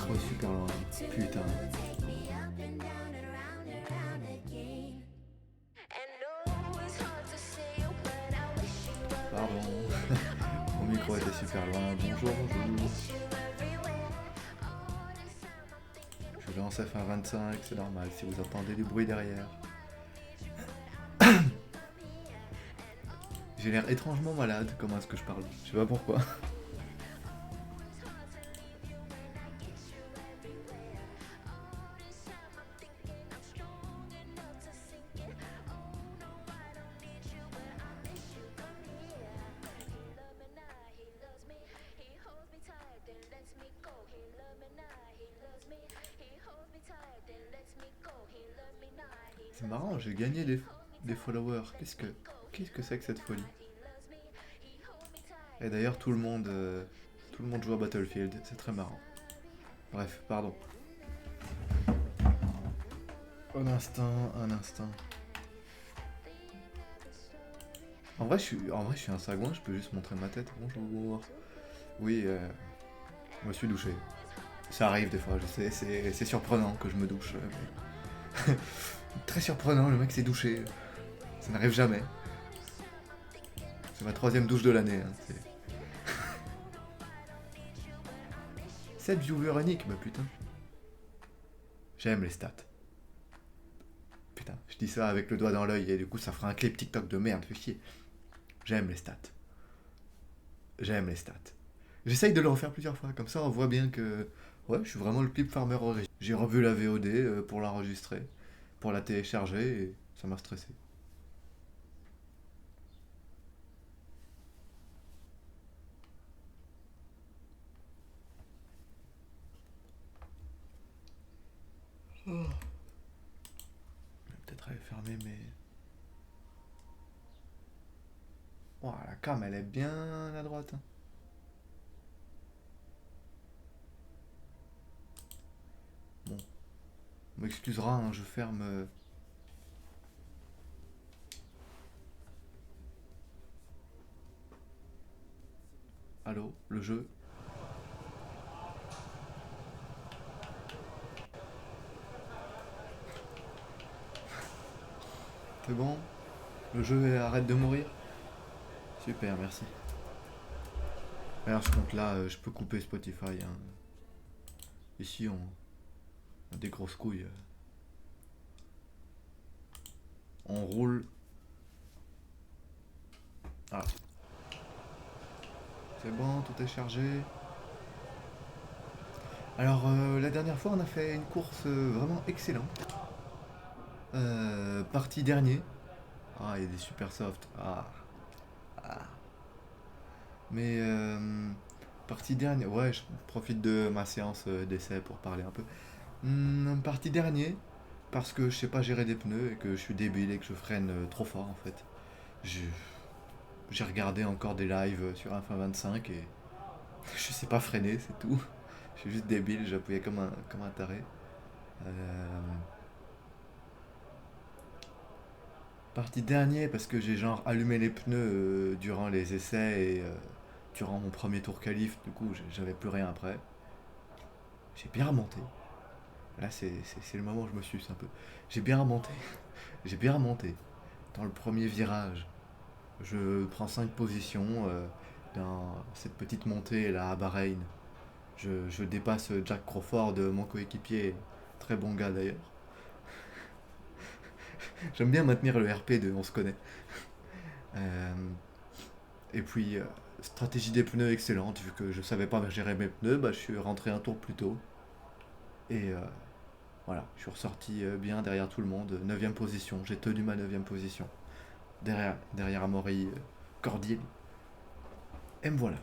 Ouais, super loin. Putain. Pardon. Mon micro était super loin. Bonjour, bonjour. Je lance F1.25, c'est normal si vous entendez du bruit derrière. J'ai l'air étrangement malade, comment est-ce que je parle? Je sais pas pourquoi. C'est marrant, j'ai gagné des followers. Qu'est-ce que c'est que cette folie? Et d'ailleurs, tout le monde joue à Battlefield, c'est très marrant. Bref, pardon. Un instant. En vrai, je suis un sagouin, je peux juste montrer ma tête. Bonjour. Oui, je me suis douché. Ça arrive des fois, je sais, c'est surprenant que je me douche. Mais très surprenant, le mec s'est douché. Ça n'arrive jamais. C'est ma troisième douche de l'année. Hein, 7 viewers uniques, bah putain. J'aime les stats. Putain, je dis ça avec le doigt dans l'œil et du coup ça fera un clip TikTok de merde, fais chier. J'aime les stats. J'aime les stats. J'essaye de le refaire plusieurs fois, comme ça on voit bien que ouais, je suis vraiment le clip farmer original. J'ai revu la VOD pour l'enregistrer, pour la télécharger et ça m'a stressé. Je vais peut-être aller fermer mes... Oh, la cam elle est bien à droite. Hein. Bon, on m'excusera, hein, je ferme... Allô, le jeu. C'est bon? Le jeu arrête de mourir? Super, merci. Alors je compte là, je peux couper Spotify. Hein. Ici on a des grosses couilles. On roule. Ah, c'est bon, tout est chargé. Alors la dernière fois on a fait une course vraiment excellente. Parti dernier. Ah, il y a des super soft. Ah, ah. Mais partie dernier. Ouais, je profite de ma séance d'essai pour parler un peu. Parti dernier. Parce que je sais pas gérer des pneus et que je suis débile et que je freine trop fort en fait. J'ai j'ai regardé encore des lives sur F1.25 et je sais pas freiner, c'est tout. Je suis juste débile, j'appuyais comme un taré. Euh, Parti dernier parce que j'ai genre allumé les pneus durant les essais et durant mon premier tour qualif, du coup j'avais plus rien après. J'ai bien remonté. Là c'est le moment où je me suce un peu. J'ai bien remonté. J'ai bien remonté. Dans le premier virage, je prends 5 positions dans cette petite montée là à Bahreïn. Je dépasse Jack Crawford, mon coéquipier, très bon gars d'ailleurs. J'aime bien maintenir le RP de on se connaît. Euh, et puis, stratégie des pneus excellente, vu que je savais pas gérer mes pneus, bah, je suis rentré un tour plus tôt. Et voilà, je suis ressorti bien derrière tout le monde, neuvième position, j'ai tenu ma neuvième position. Derrière Amaury Cordil. Et me voilà.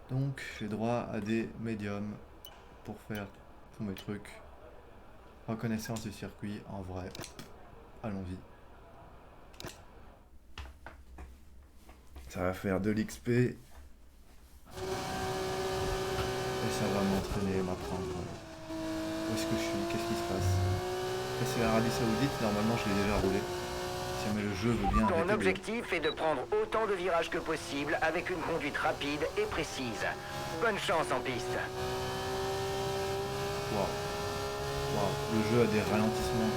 Donc, j'ai droit à des médiums pour faire tous mes trucs. Reconnaissance du circuit, en vrai. Allons-y. Ça va faire de l'XP et ça va m'entraîner, m'apprendre où est-ce que je suis, qu'est-ce qui se passe. Là, c'est l'Arabie Saoudite, normalement je l'ai déjà roulé. jamais le jeu veut bien Ton arrêter de... objectif est de prendre autant de virages que possible avec une conduite rapide et précise. Bonne chance en piste. Waouh. Waouh. Le jeu a des ralentissements.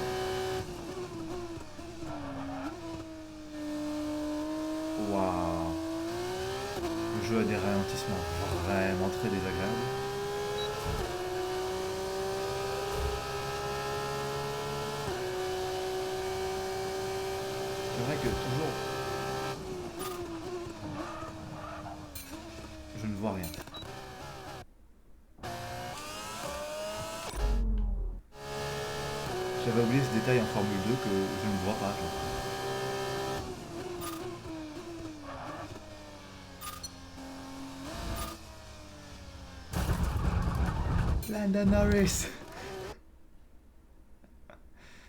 Waouh. Le jeu a des ralentissements vraiment très désagréables. C'est vrai que toujours, je ne vois rien. J'avais oublié ce détail en Formule 2 que je ne vois pas. Lando Norris.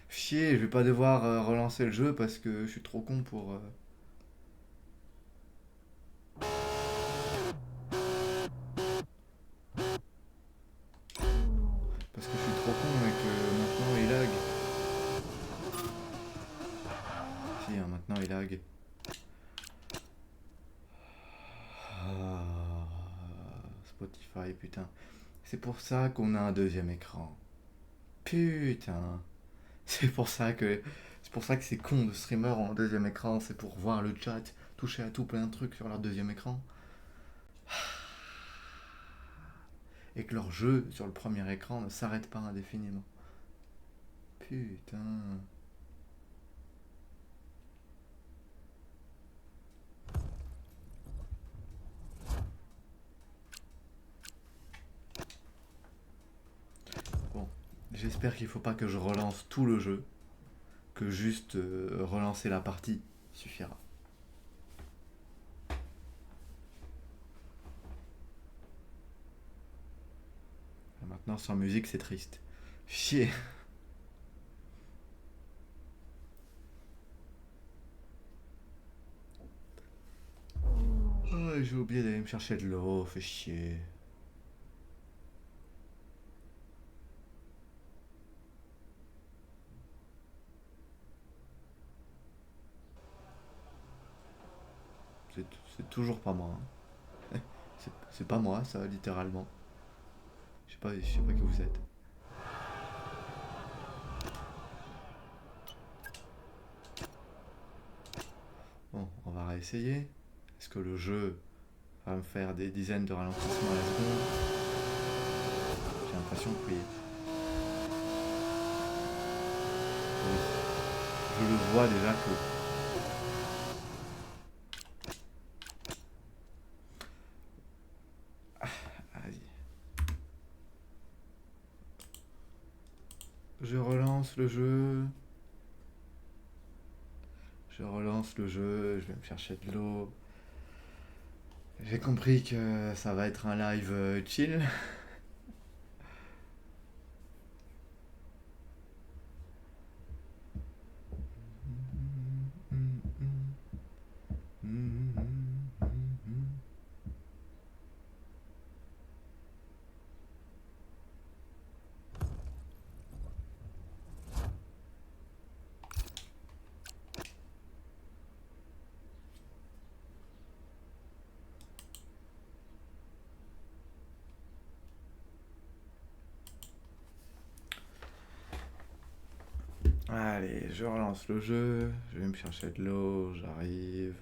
Chier, je vais pas devoir relancer le jeu parce que je suis trop con pour... Parce que je suis trop con et que maintenant il lag. Si, hein, maintenant il lag. Ah, Spotify, putain. C'est pour ça qu'on a un deuxième écran. Putain. C'est pour ça que c'est con de streamer en deuxième écran, c'est pour voir le chat, toucher à tout plein de trucs sur leur deuxième écran. Et que leur jeu sur le premier écran ne s'arrête pas indéfiniment. Putain. Bon, j'espère qu'il faut pas que je relance tout le jeu, que juste relancer la partie suffira. Et maintenant sans musique c'est triste. Chier. Oh, j'ai oublié d'aller me chercher de l'eau, fait chier. C'est c'est toujours pas moi, hein. C'est pas moi ça, littéralement. Je sais pas qui vous êtes. Bon, on va réessayer. Est-ce que le jeu va me faire des dizaines de ralentissements à la seconde? J'ai l'impression que oui. Oui. Je le vois déjà que... Vas-y. Je relance le jeu. Je relance le jeu. Je vais me chercher de l'eau. J'ai compris que ça va être un live chill. Allez, je relance le jeu. Je vais me chercher de l'eau. J'arrive.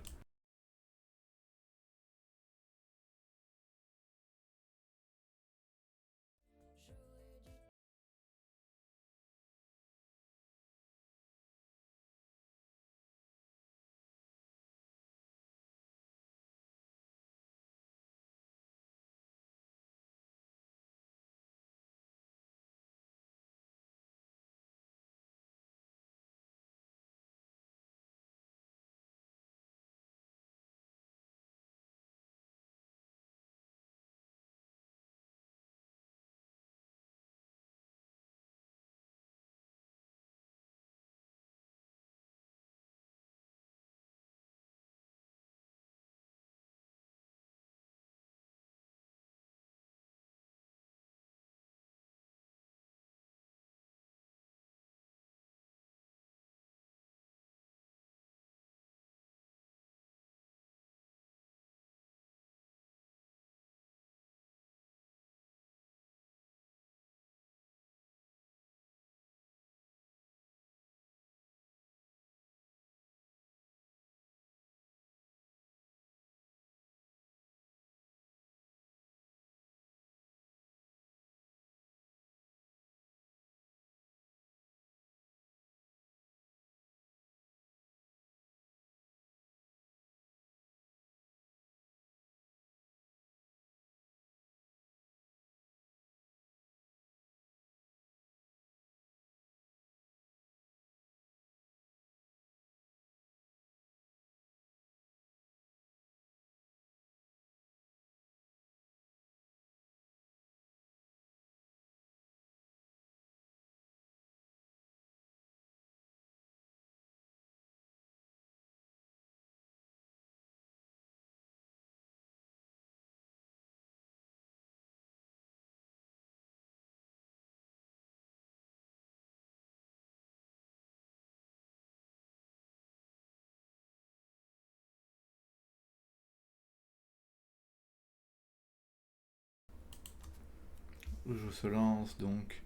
Le jeu se lance donc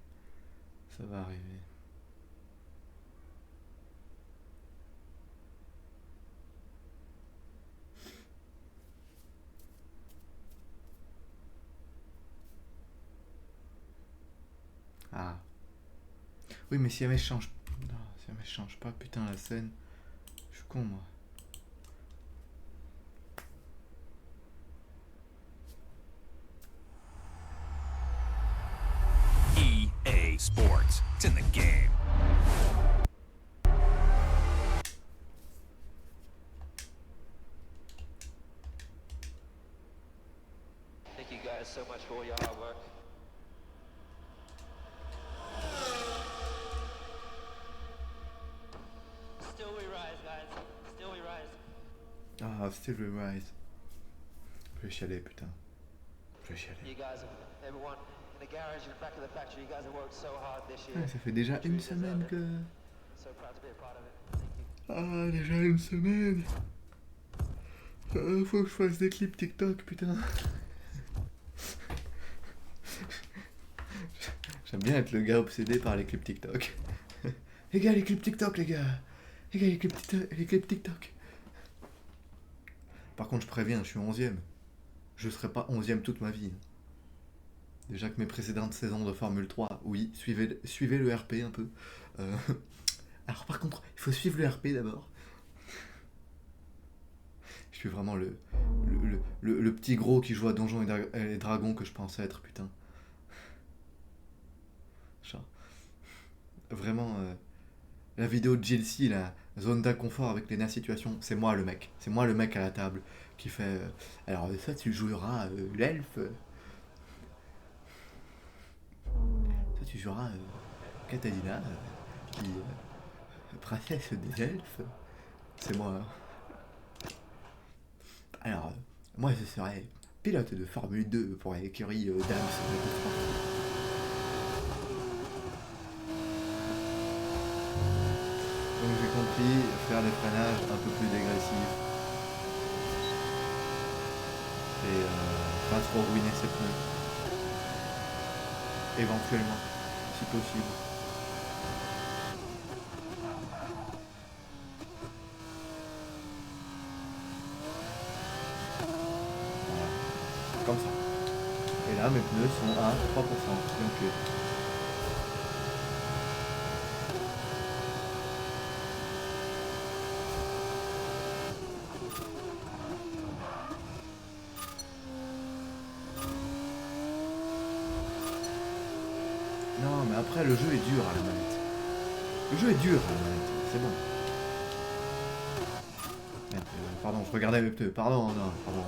ça va arriver. Ah. Oui mais si jamais je change. Non, si jamais je change pas putain la scène. Je suis con moi. EA Sports. It's in the game. Thank you guys so much for all your hard work. Still we rise, guys. Still we rise. Ah, Still We Rise. Je vais chialer putain. Je vais chialer. You guys, everyone in the garage and back of the factory, you guys have worked so hard this year. Ah, ça fait déjà une semaine que... So proud to be a part of it. Thank you. Ah, déjà une semaine. Faut que je fasse des clips TikTok, putain. J'aime bien être le gars obsédé par les clips TikTok. Les gars, les clips TikTok, les gars. Les gars, les clips TikTok. Par contre, je préviens, je suis 11ème. Je serai pas 11ème toute ma vie. Déjà que mes précédentes saisons de Formule 3, oui, suivez le RP un peu. Alors par contre, il faut suivre le RP d'abord. Je suis vraiment le petit gros qui joue à Donjons et Dragons que je pensais être, putain. Genre, vraiment, la vidéo de GLC, la zone d'inconfort avec les situations, c'est moi le mec. C'est moi le mec à la table qui fait... alors ça, tu joueras l'elfe. Ça, tu joueras Catalina, qui princesse des elfes. C'est moi. Alors, moi, je serai pilote de Formule 2 pour l'écurie Dams. Donc j'ai compris, faire des freinages un peu plus dégressifs. Et pas trop ruiner ses pneus. Éventuellement, si possible. Voilà. Comme ça. Et là, mes pneus sont à 3%. Donc, non, mais après, le jeu est dur à la manette. Le jeu est dur à la manette, c'est bon. Merde, pardon, je regardais mes pneus. Pardon, non, pardon.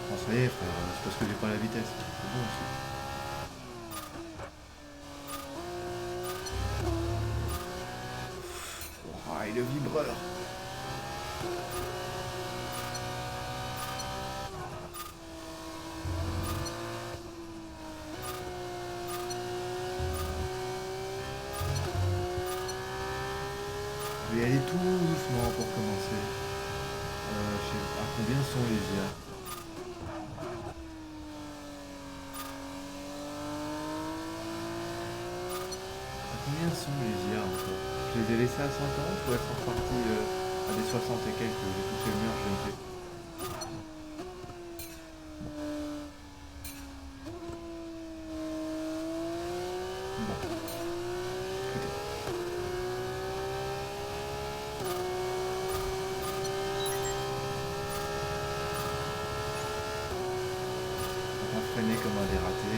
Bon, ça y est, frère, c'est parce que j'ai pas la vitesse. C'est bon aussi. Oh, et le vibreur. Je vais y aller tout doucement pour commencer. Je sais à combien sont les IA? À combien sont les IA encore? Je les ai laissés à 50 ou elles sont reparties à des 60 et quelques? J'ai touché le mur, je l'ai fait. Bon. Écoutez. On va freiner comme un dératé.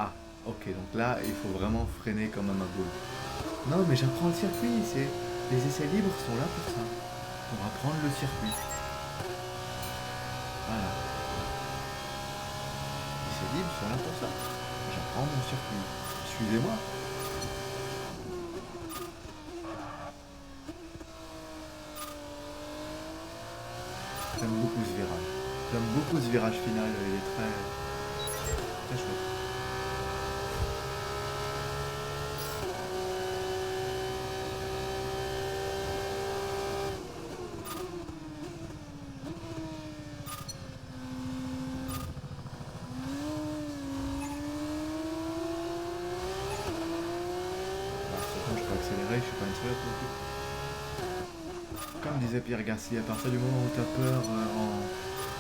Ah, ok, donc là, il faut vraiment freiner comme un maboule. Non, mais j'apprends le circuit, c'est... Les essais libres sont là pour ça. Pour apprendre le circuit. Voilà. Les essais libres sont là pour ça. J'apprends mon circuit. Suivez-moi. ce virage final, il est très chouette. Je peux accélérer, je suis pas une seule non plus. Comme disait Pierre Gasly, à partir du moment où tu as peur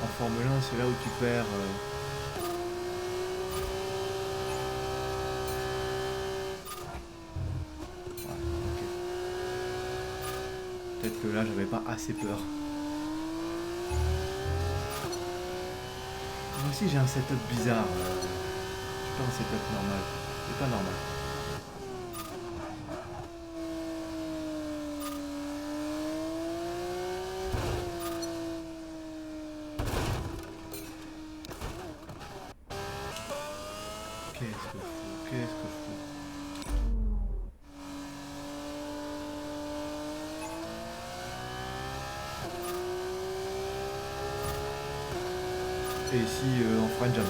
en Formule 1, c'est là où tu perds. Ouais, ok. Peut-être que là j'avais pas assez peur. Moi aussi j'ai un setup bizarre. C'est pas un setup normal. C'est pas normal. Qu'est-ce que je fous? Qu'est-ce que je fous? Et ici, on fera une jamais.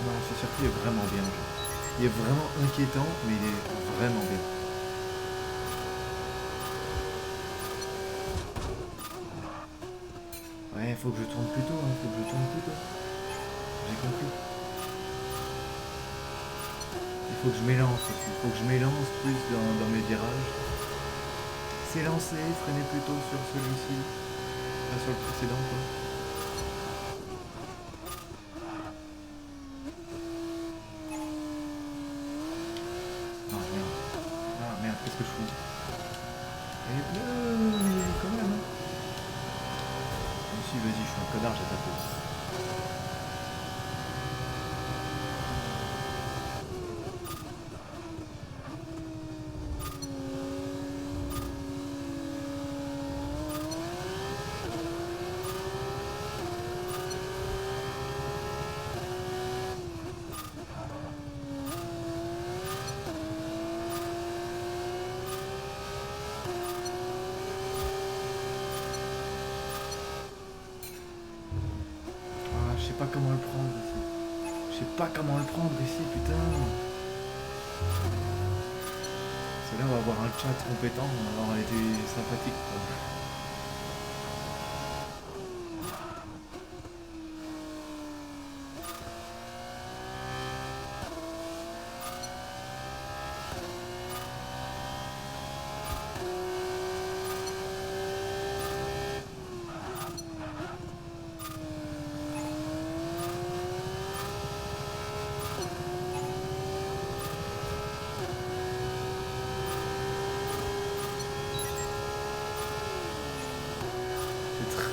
Non, ce circuit est vraiment bien. Il est vraiment inquiétant, mais il est vraiment bien. Ouais, faut que je tourne plus tôt, hein, faut que je tourne plus tôt. J'ai compris. Il faut que je m'élance aussi, il faut que je m'élance plus dans mes virages. S'élancer, freiner plutôt sur celui-ci, pas sur le précédent quoi. Ah merde, ah merde, qu'est-ce que je fous? Et quand même hein. Si, vas-y, je suis un connard, j'ai tapé. Je sais pas comment le prendre ici. Je sais pas comment le prendre ici, putain. C'est là où on va avoir un chat compétent, on va avoir été sympathique quoi.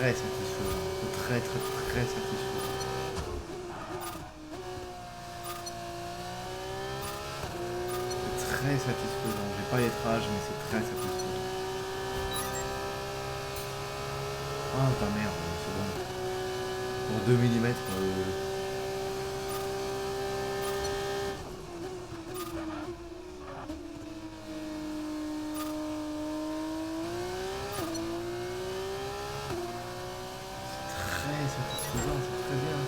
Très satisfaisant, très satisfaisant. C'est très satisfaisant, j'ai pas les trages mais c'est très satisfaisant. Ah ta merde, c'est bon. Pour 2 mm. Satisfaisant, c'est très bien.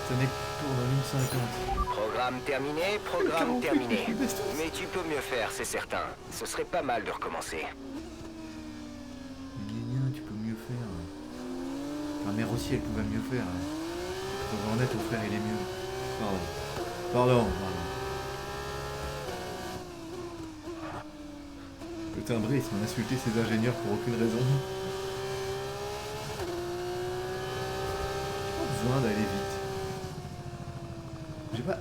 C'est un mec qui tourne en 1050. Programme terminé, programme terminé. Mais tu peux mieux faire, c'est certain. Ce serait pas mal de recommencer. Tu peux mieux faire. Ta mère aussi, elle pouvait mieux faire. Faut en être au frère, il est mieux. Pardon. Le timbriste m'a insulté ses ingénieurs pour aucune raison. Besoin d'aller vite. J'ai pas...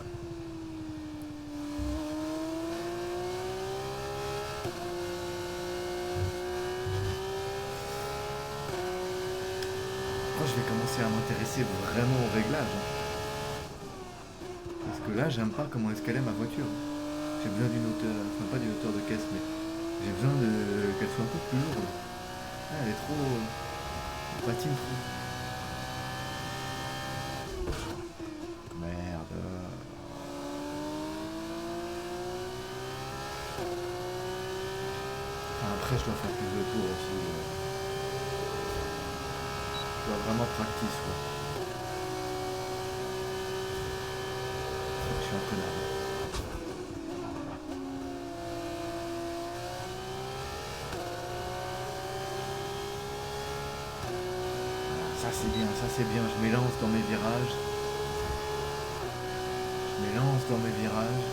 Moi je vais commencer à m'intéresser vraiment au réglage. Parce que là j'aime pas comment escalader ma voiture. J'ai besoin d'une hauteur, enfin pas d'une hauteur de caisse mais j'ai besoin qu'elle soit un peu plus lourde. Ah, elle est trop... Elle patine trop. Après, je dois faire plus de tours aussi. Je dois vraiment practice, quoi. Je suis un connard. Ça c'est bien, ça c'est bien. Je m'élance dans mes virages. Je m'élance dans mes virages.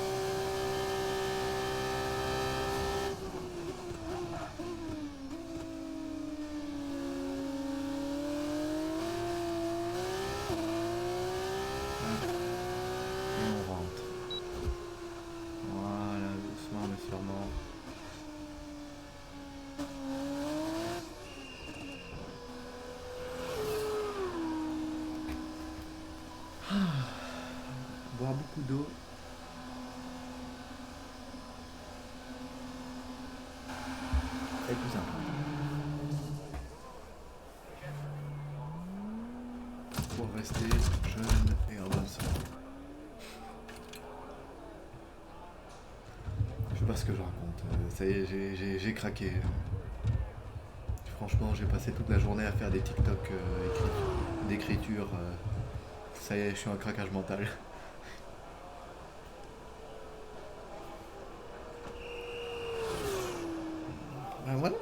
Et on rentre. Voilà, doucement mais sûrement. Boire beaucoup d'eau. C'est plus important. Pour rester jeune et en bonne santé. Je sais pas ce que je raconte. Ça y est, j'ai craqué. Franchement, j'ai passé toute la journée à faire des TikTok d'écriture. Ça y est, je suis en craquage mental. Ben voilà.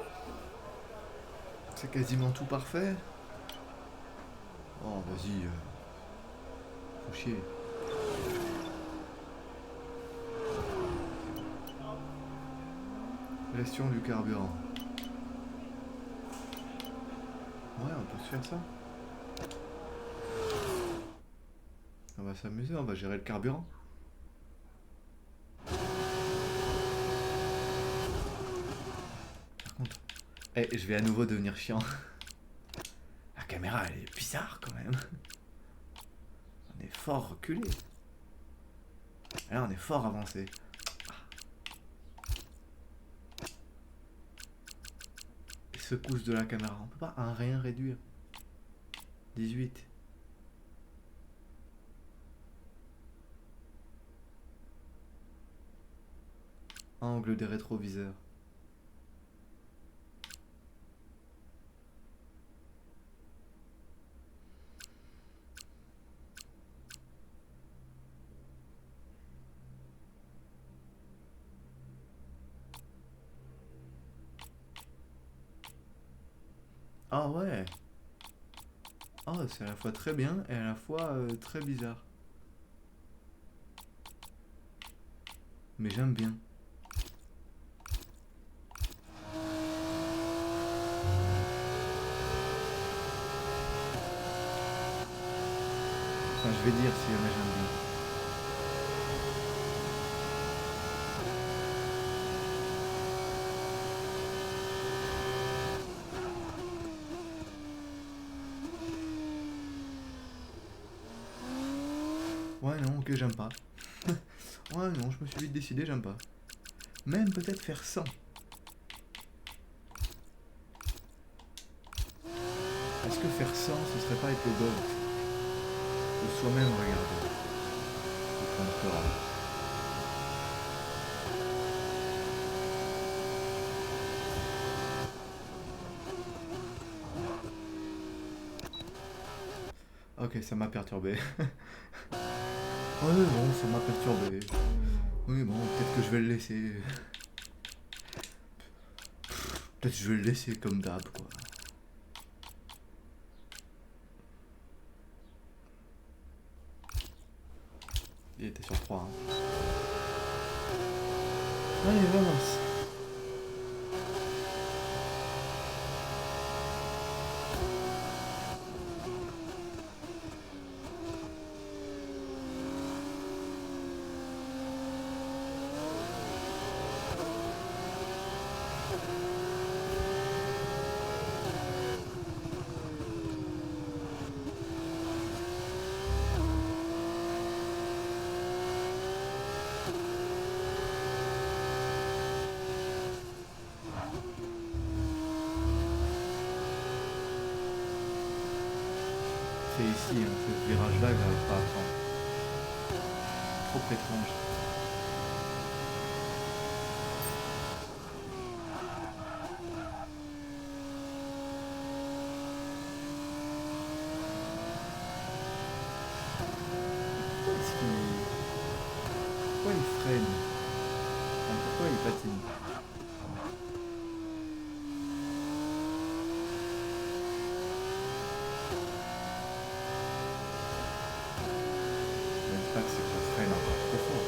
C'est quasiment tout parfait. Oh, vas-y. Faut chier. Gestion du carburant. Ouais, on peut se faire ça. On va s'amuser, on va gérer le carburant. Par contre, je vais à nouveau devenir chiant. La caméra, elle est bizarre quand même. On est fort reculé. Et là, on est fort avancé. Et secousse de la caméra, on peut pas un rien réduire. 18. Angle des rétroviseurs. Ah ouais. Oh, c'est à la fois très bien et à la fois très bizarre. Mais j'aime bien. Enfin, je vais dire si jamais j'aime bien. Ouais, non, ok, j'aime pas. Ouais, non, je me suis vite décidé, j'aime pas. Même peut-être faire 100. Est-ce que faire 100, ce serait pas être le goal de soi-même regarder le compteur. Ok, ça m'a perturbé. Ouais, bon, ça m'a perturbé. Oui, bon, peut-être que je vais le laisser. Peut-être que je vais le laisser comme d'hab, quoi. Il était sur 3. Hein. Allez, avance. C'est ici, hein, ce virage-là, que j'arrive pas à prendre. Trop étrange. Pourquoi il patine? Je ne dis pas que c'est que je freine encore trop fort.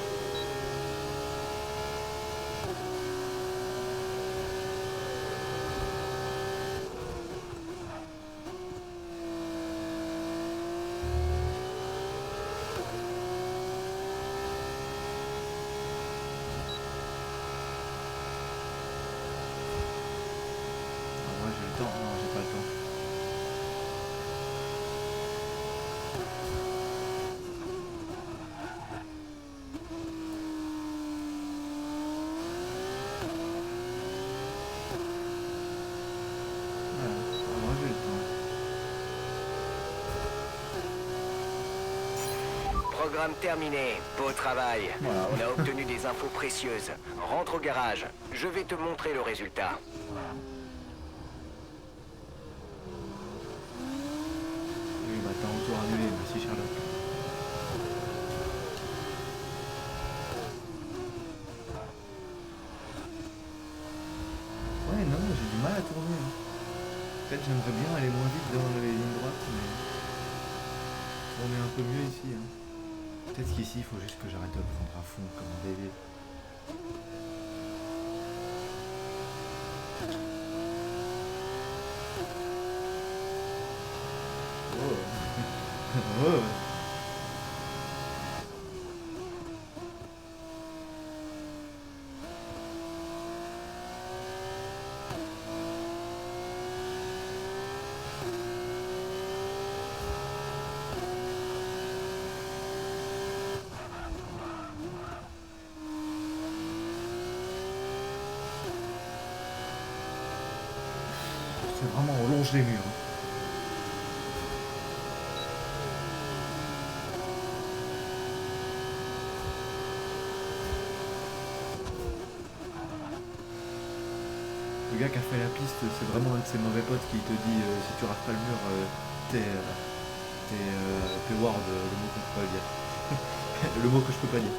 Ah, moi j'ai le temps. Non, j'ai pas le temps. Voilà. Ah, moi j'ai le temps. Programme terminé. Beau travail. Voilà. On a obtenu des infos précieuses. Rentre au garage. Je vais te montrer le résultat. Oui, bah t'as un tour annulé, merci Sherlock. Ouais, non, j'ai du mal à tourner, hein. Peut-être j'aimerais bien aller moins vite dans les lignes droites, mais tourner un peu mieux ici, hein. Peut-être qu'ici, il faut juste que j'arrête de prendre à fond comme un débile. Oh. Oh. C'est vraiment, on longe les murs, hein. Le gars qui a fait la piste, c'est vraiment un de ses mauvais potes qui te dit si tu rates pas le mur, t'es ward, le mot qu'on peut pas dire. Le mot que je peux pas dire.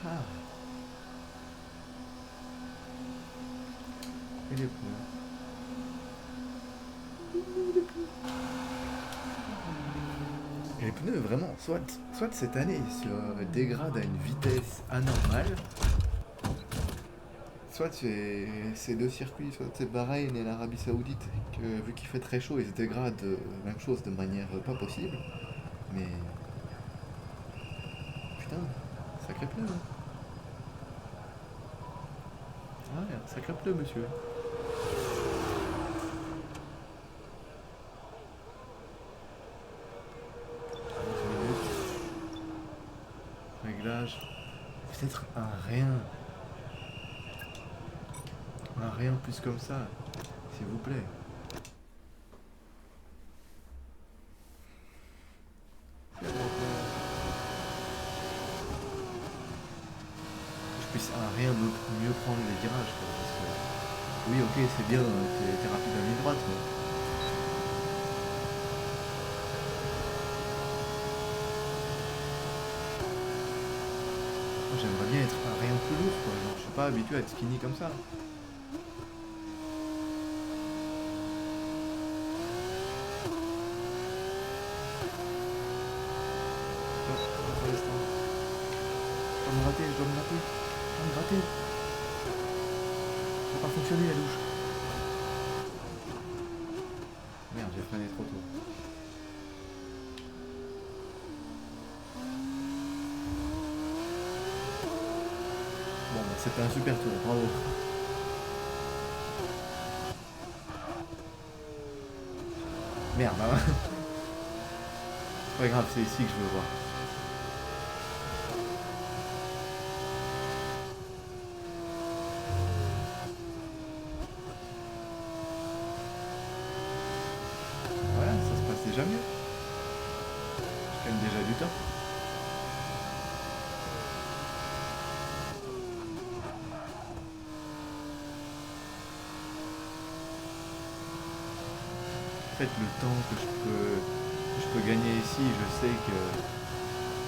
Ah. Et les pneus. Et les pneus, vraiment, soit cette année ils se dégradent à une vitesse anormale, soit ces deux circuits, soit c'est Bahreïn et l'Arabie Saoudite, que vu qu'il fait très chaud, ils se dégradent même chose de manière pas possible. Mais putain, sacré pneu. Hein. Ouais, un sacré pneu, monsieur. Réglage. Peut-être un rien. Un rien plus comme ça, s'il vous plaît. Je puisse un rien mieux prendre les virages, quoi, parce que oui, ok, c'est bien, t'es rapide à ligne droite, mais moi, j'aimerais bien être un rayon plus lourd, quoi. Genre, je suis pas habitué à être skinny comme ça. Pour l'instant. Je dois me rater, je dois me rater. Je dois me gratter. Ça n'a pas fonctionné la douche. Merde, j'ai freiné trop tôt. Bon, bah, c'était un super tour, bravo. Merde, hein. C'est pas grave, c'est ici que je veux voir. fait, le temps que je peux gagner ici, je sais que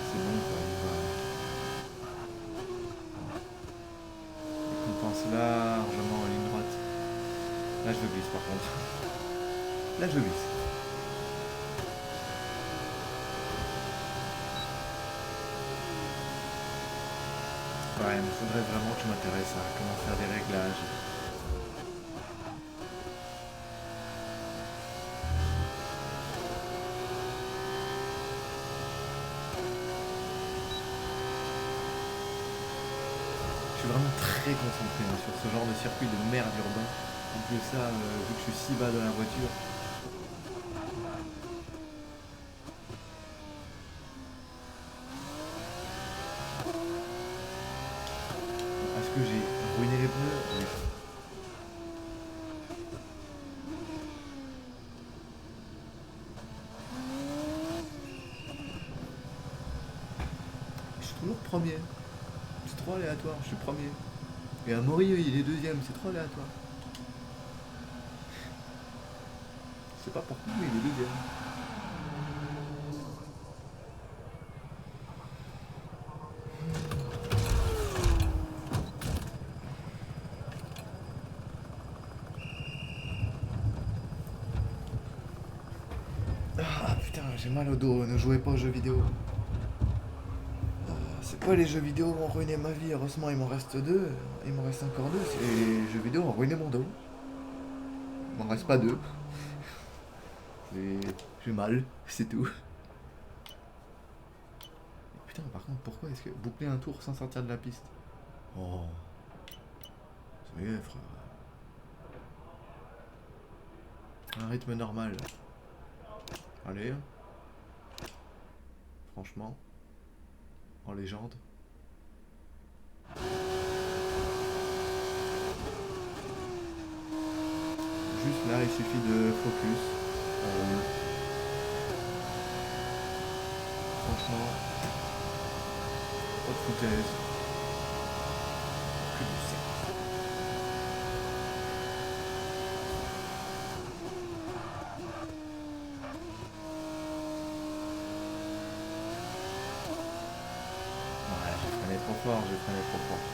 c'est bon, quoi. Il compense largement en ligne droite. Là, je glisse par contre. Là, je glisse. Ouais, il faudrait vraiment que je m'intéresse à comment faire des réglages. Je suis vraiment très concentré hein, sur ce genre de circuit de merde urbain. En plus de ça, vu que je suis si bas dans la voiture. Est-ce que j'ai ruiné les pneus? Oui. Je suis toujours premier. C'est trop aléatoire, je suis premier. Et Amaury, il est deuxième, c'est trop aléatoire. Je sais pas pourquoi, mais il est deuxième. Ah putain, j'ai mal au dos, ne jouez pas aux jeux vidéo. C'est pas les jeux vidéo qui ont ruiné ma vie, heureusement il m'en reste deux, il m'en reste encore deux, c'est les jeux vidéo ont ruiné mon dos. Il m'en reste pas deux. J'ai mal, c'est tout. Putain, par contre, pourquoi est-ce que boucler un tour sans sortir de la piste? Oh, ça y est, frère. Un rythme normal. Allez. Franchement. En légende. Juste là, il suffit de focus. On roule. Franchement, pas de foutaise. Que du sexe. Ouais, j'ai freiné trop fort, j'ai freiné trop fort.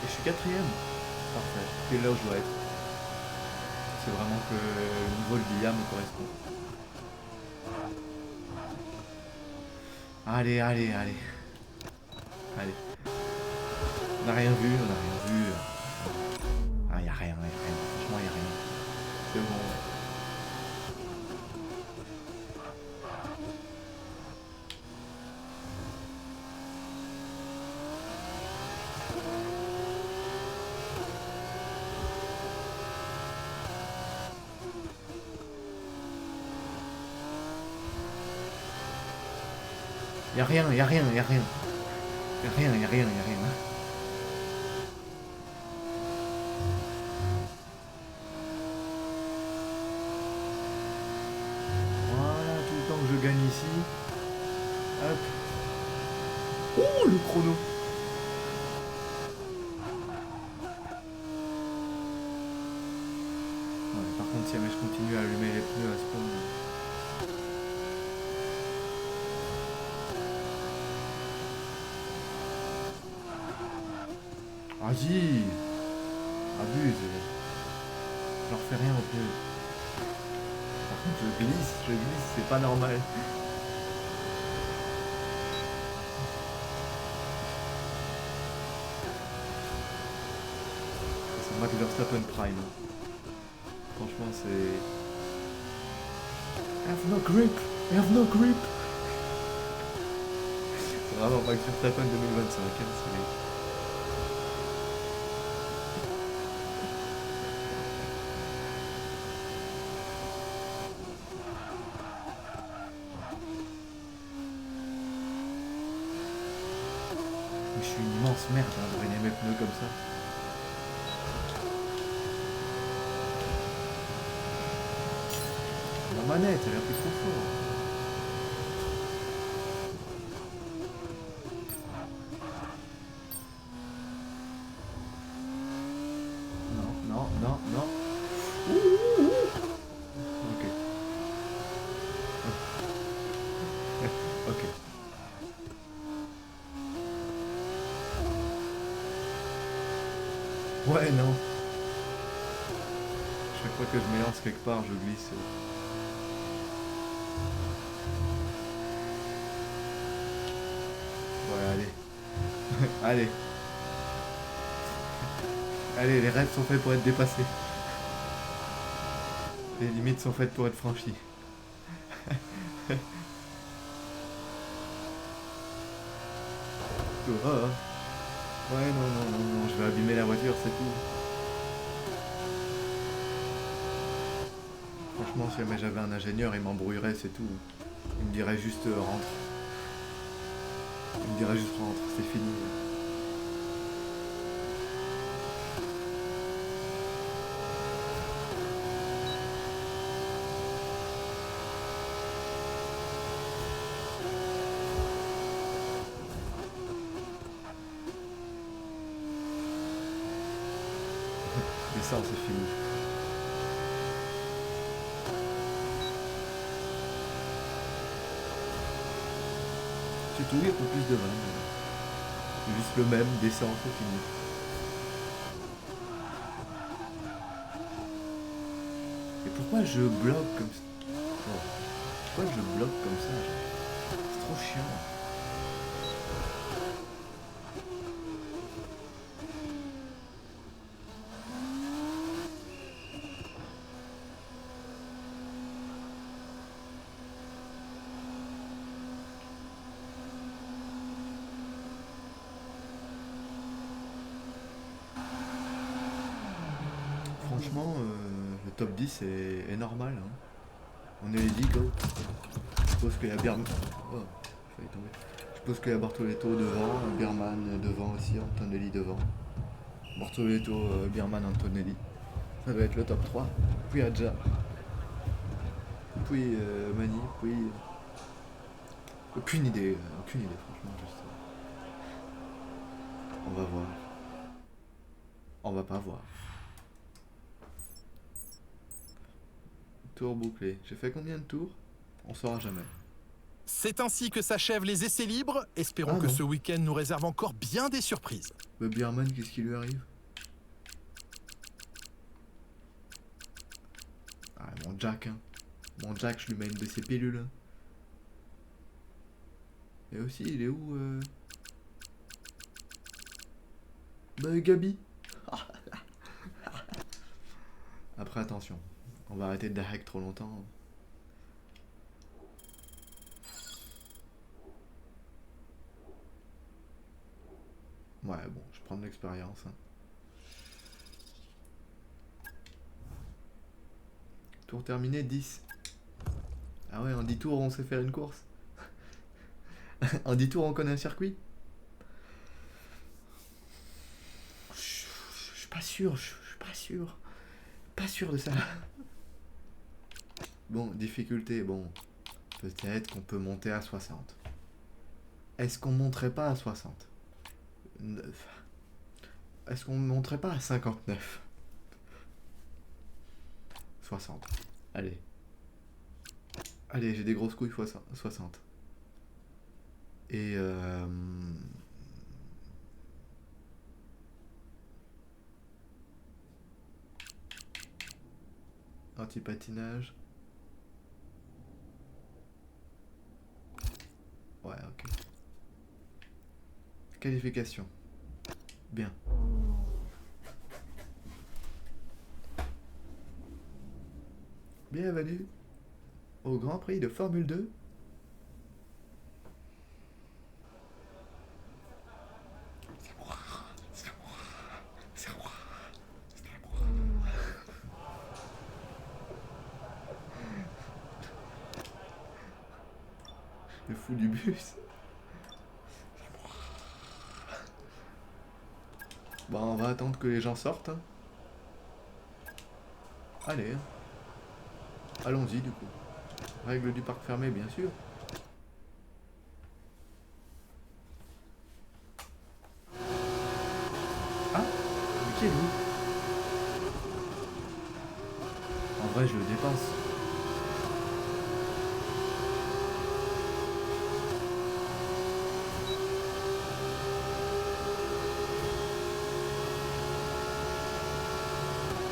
Et je suis quatrième. Parfait. C'est là où je dois être. C'est vraiment que le niveau de l'IA me correspond. Allez, allez, allez. Allez. On n'a rien vu, on n'a rien vu. Ah, y a rien, y a rien. Franchement, y a rien. C'est bon. Y'a rien, y'a rien, y'a rien. Y'a rien, y'a rien, y'a rien. Voilà, tout le temps que je gagne ici. Hop. Oh, le chrono. Ouais, par contre, si jamais je continue à allumer les pneus à ce point... Vas-y, abuse. Je leur fais rien au pneu. Par contre, je glisse, c'est pas normal. C'est Max Verstappen Prime. Franchement, c'est... I have no grip, I have no grip. C'est vraiment Max Verstappen 2025, c'est... Je suis une immense merde hein, de rayer mes pneus comme ça. La manette, elle a pris trop fort. Non, non, non, non. Ok. Ok. Ouais, non. Chaque fois que je m'élance quelque part, je glisse. Ouais, allez. Allez. Allez, les rêves sont faits pour être dépassés. Les limites sont faites pour être franchies. Oh, oh. Ouais, non, non, non, non, je vais abîmer la voiture, c'est tout. Franchement, si jamais j'avais un ingénieur, il m'embrouillerait, c'est tout. Il me dirait juste rentre. Il me dirait juste rentre, c'est fini. Mais ça, c'est fini. C'est tout, il y a un peu plus de vin. C'est juste le même, descend, c'est fini. Et pourquoi je bloque comme ça? Oh. Pourquoi je bloque comme ça? C'est trop chiant. Franchement, le top 10 est normal. Hein. On est les 10 go. Je suppose qu'il y a Birman. Oh, failli tomber. Je suppose qu'il y a Bortoletto devant, Birman devant aussi, Antonelli devant. Bortoletto, Birman, Antonelli. Ça doit être le top 3. Puis Adja. Puis Mani, puis. Aucune idée, franchement, juste. On va voir. On va pas voir. Tour bouclé. J'ai fait combien de tours? On saura jamais. C'est ainsi que s'achèvent les essais libres. Espérons que ce week-end nous réserve encore bien des surprises. Le Birman, qu'est-ce qui lui arrive? Ah, mon Jack, hein. Mon Jack, je lui mets une de ses pilules. Hein. Et aussi, il est où Bah, Gabi. Après, attention. On va arrêter de hack trop longtemps. Ouais, bon, je prends de l'expérience. Hein. Tour terminé, 10. Ah ouais, en 10 tours, on sait faire une course. En 10 tours, on connaît un circuit. Je suis pas sûr, je suis pas sûr. Pas sûr de ça. Bon, difficulté, bon. Peut-être qu'on peut monter à 60. Est-ce qu'on monterait pas à 60? Est-ce qu'on monterait pas à 59? 60. Allez. Allez, j'ai des grosses couilles 60. Et anti-patinage. Ouais, ok. Qualification. Bien. Bienvenue au Grand Prix de Formule 2. Le fou du bus. Bon, on va attendre que les gens sortent. Hein. Allez. Allons-y du coup. Règle du parc fermé, bien sûr. Ah, mais qui est lui? Ouais, je le dépasse.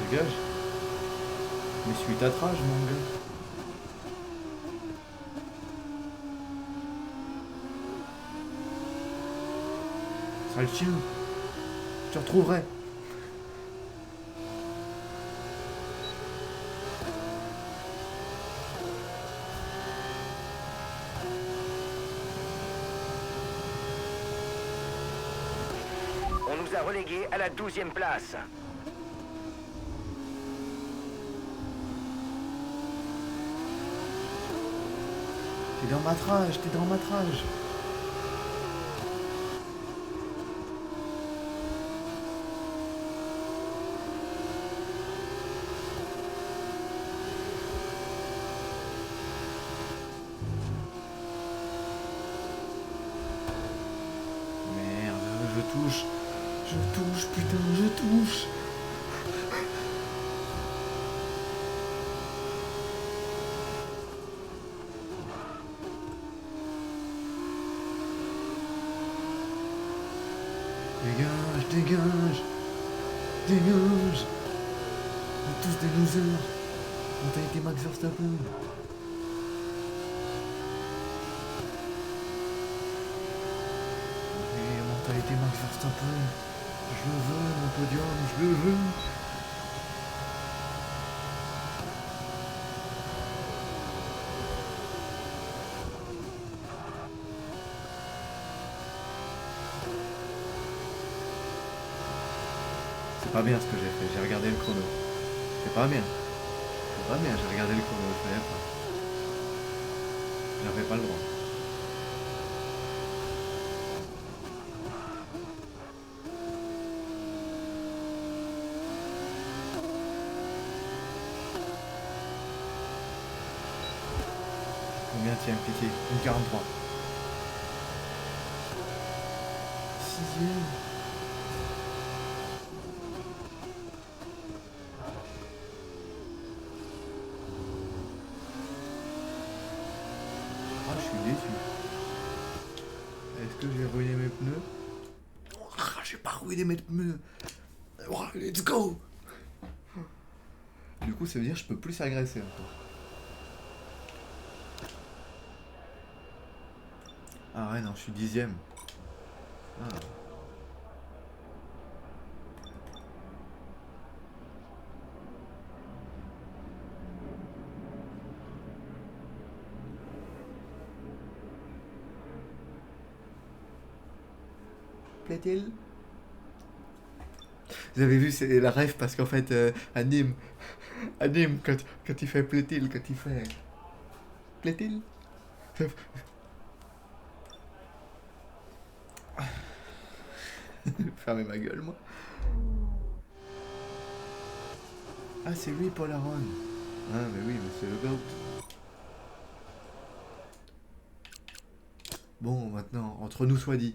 Dégage. Mais suis ta trage, mon gars. Sale chien. Tu retrouverais. On nous a relégués à la 12e place. T'es dans ma trage, t'es dans ma trage. Merde, je touche. Je touche, putain, je touche. Dégage, dégage. Dégage. On est tous des losers. Mentalité Max Verstappen. Et mentalité Max Verstappen. Je le veux, mon podium, je le veux. C'est pas bien ce que j'ai fait, j'ai regardé le chrono. C'est pas bien. C'est pas bien, j'ai regardé le chrono, je savais pas. J'avais pas le droit. Combien tiens, cliqué? Une 43. Sixième. Ah, je suis déçu. Est-ce que j'ai ruiné mes pneus? Ah, j'ai pas ruiné mes pneus. Oh, let's go. Du coup, ça veut dire que je peux plus agresser encore. Ah ouais, non, je suis 10ème. Ah. Plaît-il? Vous avez vu, c'est la ref parce qu'en fait, anime, quand il fait plaît-il, quand il fait plaît-il. Fermez ma gueule, moi. Ah, c'est lui, Paul Aron. Ah, mais oui, mais c'est le GOAT. Bon, maintenant, entre nous soit dit.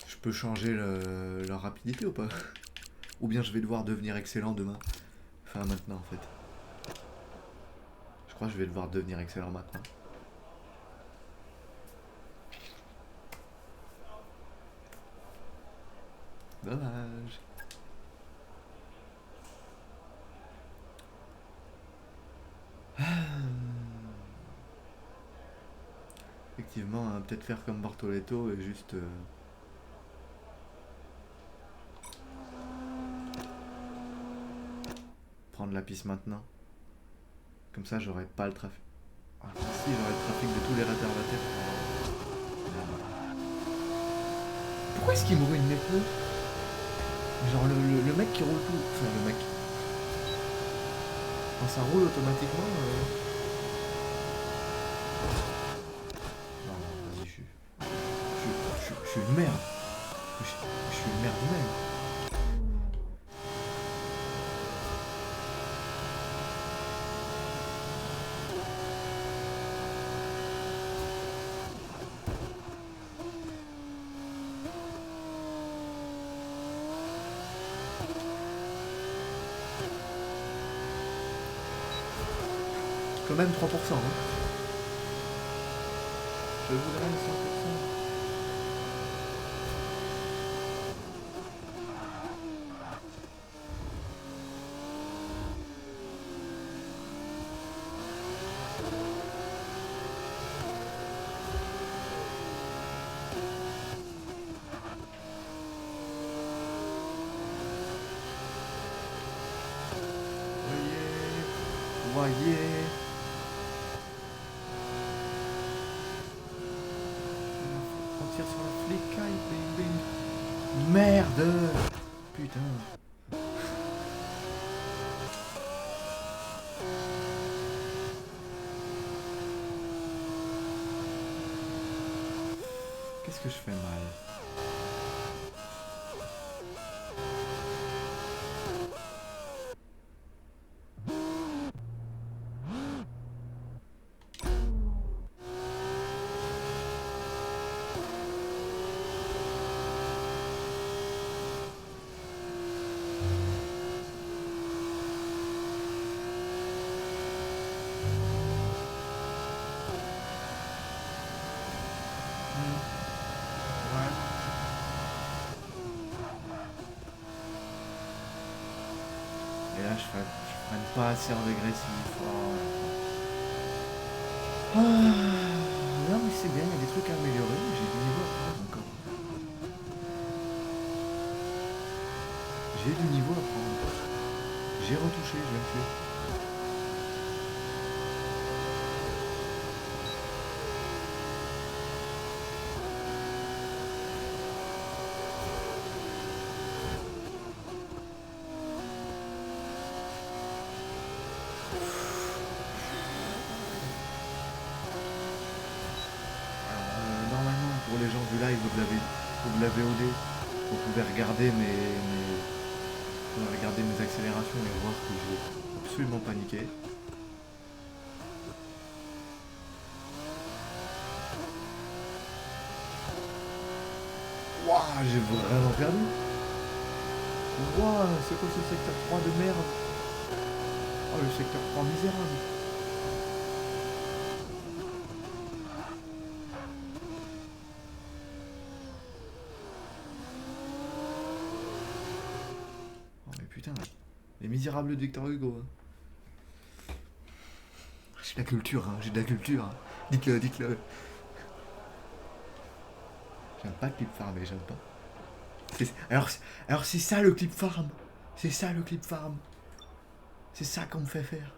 Je peux changer leur rapidité ou pas? Ou bien je vais devoir devenir excellent demain. Enfin, maintenant, en fait. Je crois que je vais devoir devenir excellent maintenant. Dommage. Effectivement, on va peut-être faire comme Bortoletto et juste... prendre la piste maintenant. Comme ça, j'aurai pas le trafic. Ah, si, j'aurai le trafic de tous les retardataires. Pourquoi est-ce qu'il me ruine mes pneus? Genre le mec qui roule tout. Enfin, le mec. Quand ça roule automatiquement... Non, vas-y, je suis une merde. Je suis une merde humaine. Quand même 3%. Hein. Je voudrais 100%. Voyez. On tire sur la flicaille, bing bing. Merde. Putain. Qu'est-ce que je fais mal? Et là, je freine pas assez en dégressif. Oh. Ah, non, mais c'est bien, il y a des trucs à améliorer. J'ai du niveau à prendre encore. J'ai du niveau à prendre. J'ai retouché, je l'ai fait. Pour les gens du live, vous l'avez OD. Vous pouvez regarder mes accélérations et voir que j'ai absolument paniqué. Waouh, j'ai vraiment perdu. Waouh, c'est quoi ce secteur 3 de merde? Oh, le secteur 3 misérable. Putain, les misérables de Victor Hugo. J'ai de la culture, hein, j'ai de la culture. Hein. Dites-le, dites-le. J'aime pas le clip farm, mais j'aime pas. Alors c'est ça le clip farm. C'est ça le clip farm. C'est ça qu'on me fait faire.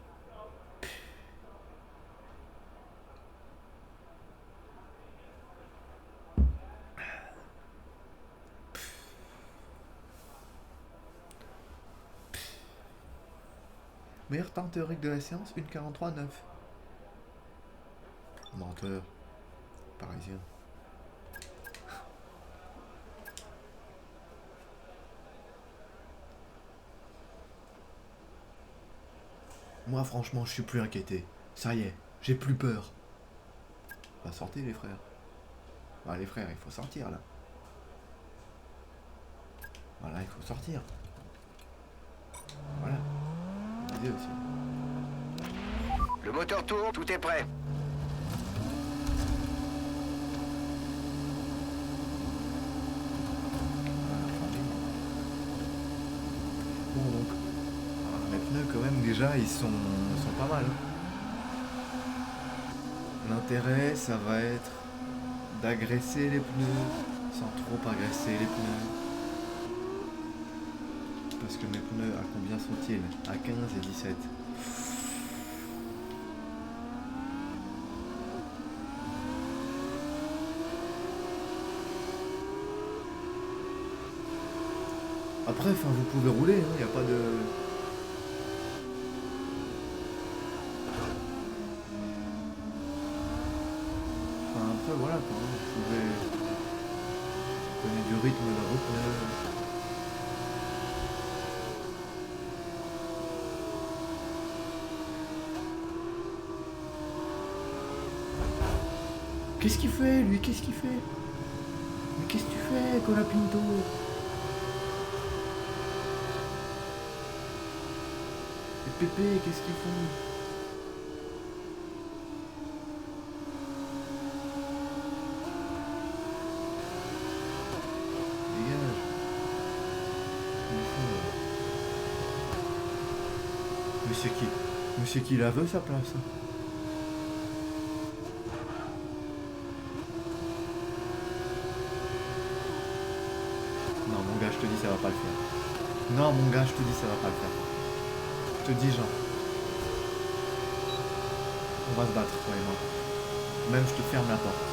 Meilleur temps théorique de la séance, 1,43,9. Menteur. Parisien. Moi franchement je suis plus inquiété. Ça y est, j'ai plus peur. Bah sortez les frères. Bah les frères, il faut sortir là. Voilà, il faut sortir. Voilà. Aussi. Le moteur tourne, tout est prêt. Bon donc, les pneus quand même déjà ils sont pas mal. L'intérêt ça va être d'agresser les pneus sans trop agresser les pneus. Parce que mes pneus, à combien sont-ils? À 15 et 17. Après, vous pouvez rouler, il n'y a pas de... Après, voilà, quoi, vous pouvez donner du rythme de vos pneus. Qu'est-ce qu'il fait, lui? Qu'est-ce qu'il fait? Mais qu'est-ce que tu fais, Colapinto? Et Pépé, qu'est-ce qu'ils font? Mais c'est qui? Mais c'est qui la veut sa place? Non mon gars, je te dis ça va pas le faire. Non mon gars, je te dis ça va pas le faire. Je te dis genre. On va se battre toi et moi. Même je te ferme la porte.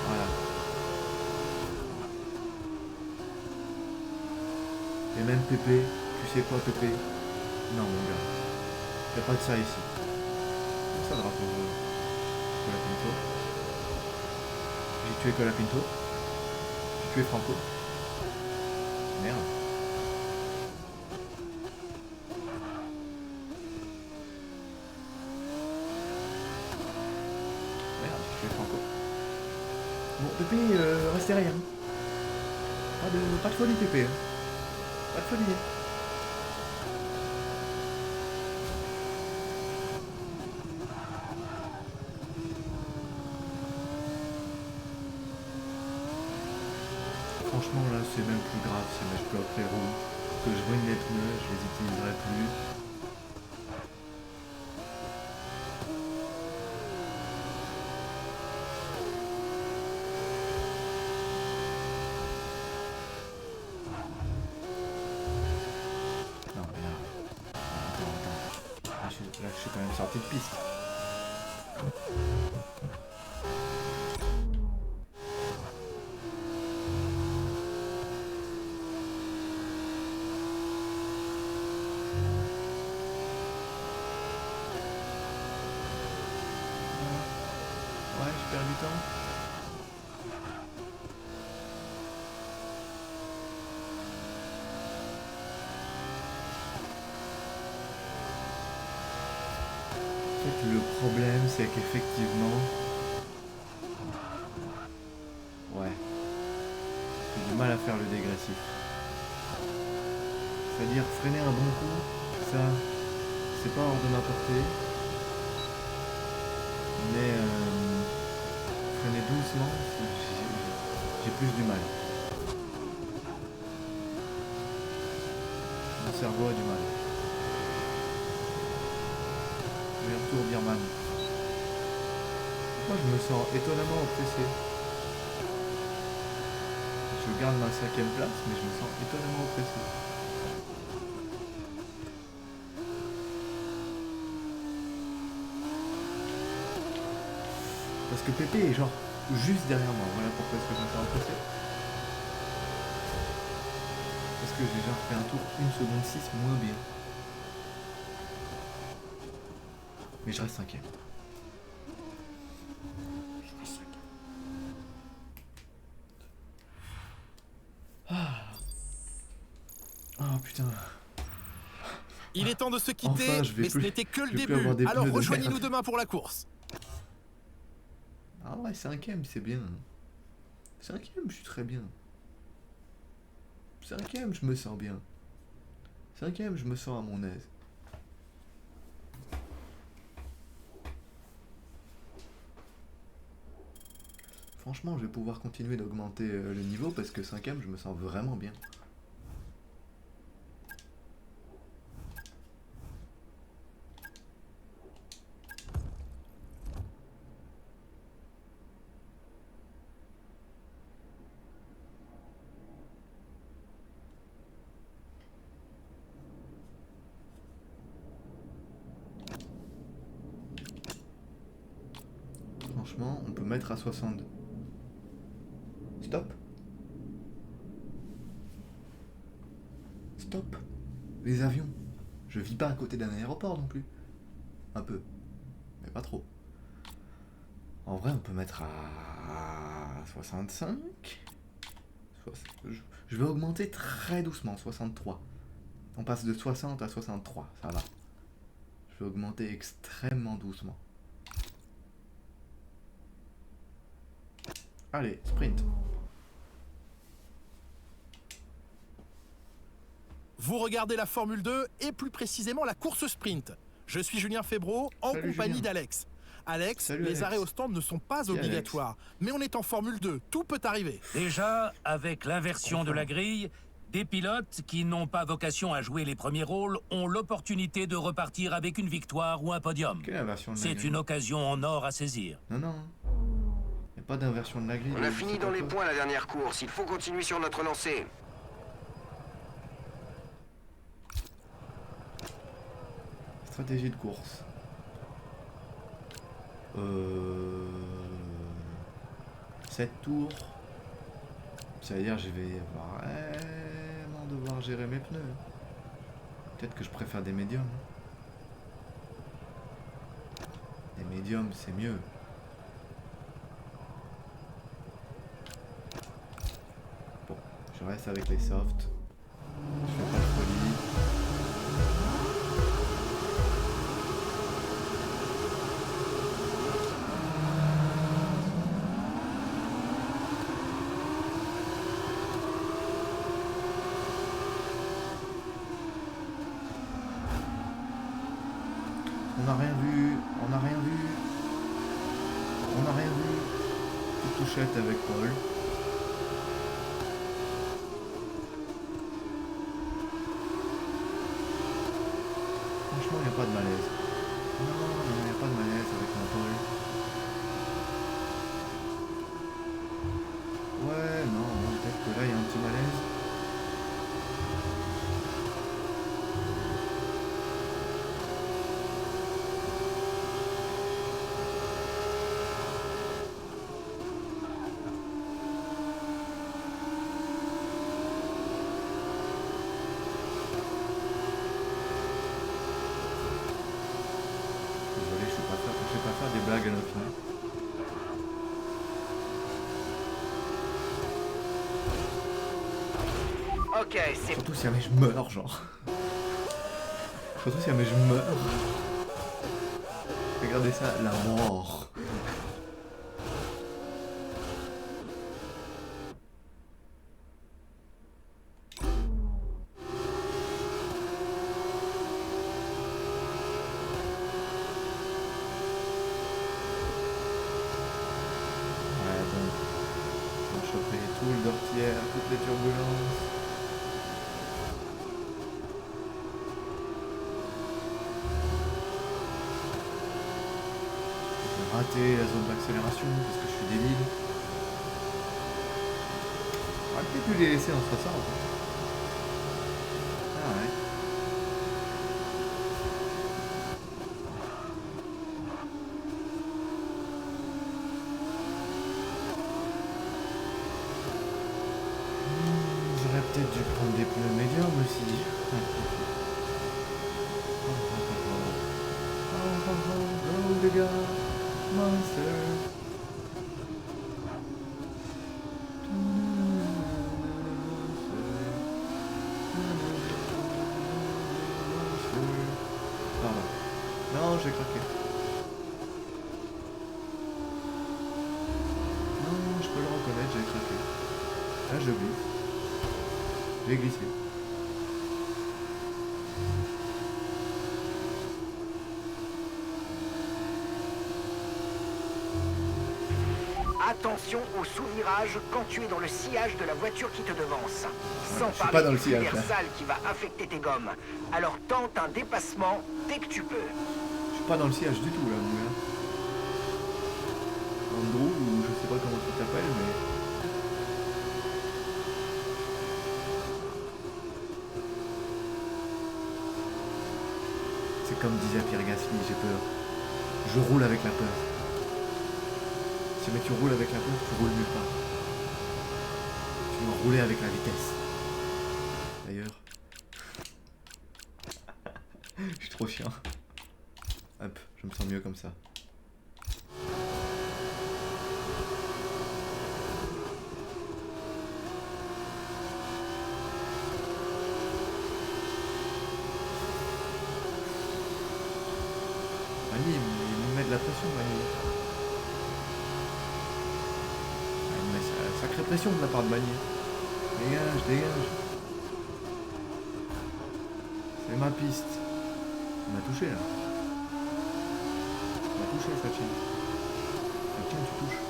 Voilà. Et même Pépé, tu sais quoi Pépé? Non mon gars. Y'a pas de ça ici. C'est ça le drapeau Colapinto. J'ai tué Colapinto. J'ai tué Franco. Merde. Merde, j'ai tué Franco. Bon Pépé, restez rien. Pas de folie Pépé. Pas de folie. Franchement là c'est même plus grave si je bloque les roues, que je ruine les pneus, je les utiliserai plus. Non mais là. Attends. Là je suis quand même sorti de piste. Ouais, je perds du temps. En fait, le problème, c'est qu'effectivement... Ouais. J'ai du mal à faire le dégressif. C'est-à-dire, freiner un bon coup, ça, c'est pas hors de ma portée. Mais freiner doucement, j'ai plus du mal. Mon cerveau a du mal. Mais retour Birman. Moi je me sens étonnamment oppressé. Je garde ma 5ème place, mais je me sens étonnamment oppressé. Parce que Pépé est genre juste derrière moi, voilà pourquoi est-ce que je me sens oppressé. Parce que j'ai genre fait un tour 1 seconde 6 moins bien. Mais je reste 5ème. Oh putain. Il est temps de se quitter, Enfin, je vais mais ce plus- n'était que le je vais plus avoir début. des Alors pneus de rejoignez-nous merde. demain pour la course. Ah ouais, 5ème, c'est bien. 5ème, je suis très bien. 5ème, je me sens bien. 5ème, je me sens à mon aise. Franchement, je vais pouvoir continuer d'augmenter le niveau parce que 5ème, je me sens vraiment bien. Franchement, on peut mettre à 62. Stop. Stop. Les avions. Je vis pas à côté d'un aéroport non plus. Un peu. Mais pas trop. En vrai, on peut mettre à 65. Je vais augmenter très doucement, 63. On passe de 60 à 63, ça va. Je vais augmenter extrêmement doucement. Allez, sprint. Vous regardez la Formule 2 et plus précisément la course sprint. Je suis Julien Febvreau en Salut, compagnie Julien. d'Alex. Alex, Salut, les Alex. arrêts au stand ne sont pas Alex. obligatoires. Mais on est en Formule 2, tout peut arriver. Déjà, avec l'inversion de la grille, Des pilotes qui n'ont pas vocation à jouer les premiers rôles ont l'opportunité de repartir avec une victoire ou un podium. Quelle inversion de la C'est grille? une occasion en or à saisir. Non, non. Y a pas d'inversion de la grille. On a je fini sais dans pas les quoi. points la dernière course. Il faut continuer sur notre lancée. Stratégie de course. 7 tours. Ça veut dire je vais vraiment devoir gérer mes pneus. Peut-être que je préfère des médiums. Des médiums, c'est mieux. Bon, je reste avec les softs. Je fais pas de folie. On n'a rien vu, on n'a rien vu, on n'a rien vu. Petite touchette avec Paul. Franchement, il n'y a pas de malaise. Non, il n'y a pas de malaise avec mon Paul. Ouais, non, peut-être que là, il y a un petit malaise. Désolé, je vais pas faire des blagues à l'infini. Ok, c'est Surtout si jamais je meurs, genre. Surtout si jamais je meurs. Regardez ça, la mort. Ouais, bon. On va choper tout le dortière, toutes les turbulences. J'ai raté la zone d'accélération parce que je suis débile. On aurait peut-être dû les laisser en 60. Ah ouais. J'aurais peut-être dû prendre des pneus médiums aussi. Oh les gars, monster. Pardon. Non, j'ai craqué. Non, je peux le reconnaître, j'ai craqué. Là, je glisse. J'ai glissé. attention au sous-virage quand tu es dans le sillage de la voiture qui te devance. Sans je suis pas parler dans le du sillage, fil là. sale qui va affecter tes gommes. Alors tente un dépassement dès que tu peux. Je suis pas dans le sillage du tout là, mon gars. Andrew, ou je sais pas comment tu t'appelles, mais. C'est comme disait Pierre Gasly, j'ai peur. Je roule avec la peur. Si mais tu roules avec la peur, tu roules nulle part. Tu dois rouler avec la vitesse. D'ailleurs. Je suis trop chiant. Hop, je me sens mieux comme ça. Mani, il me met de la pression, Mani. Il me met sacrée pression de la part de Mani. Dégage, dégage. C'est ma piste. Il m'a touché là. Il m'a touché, Sachin. Sachin, tu touches.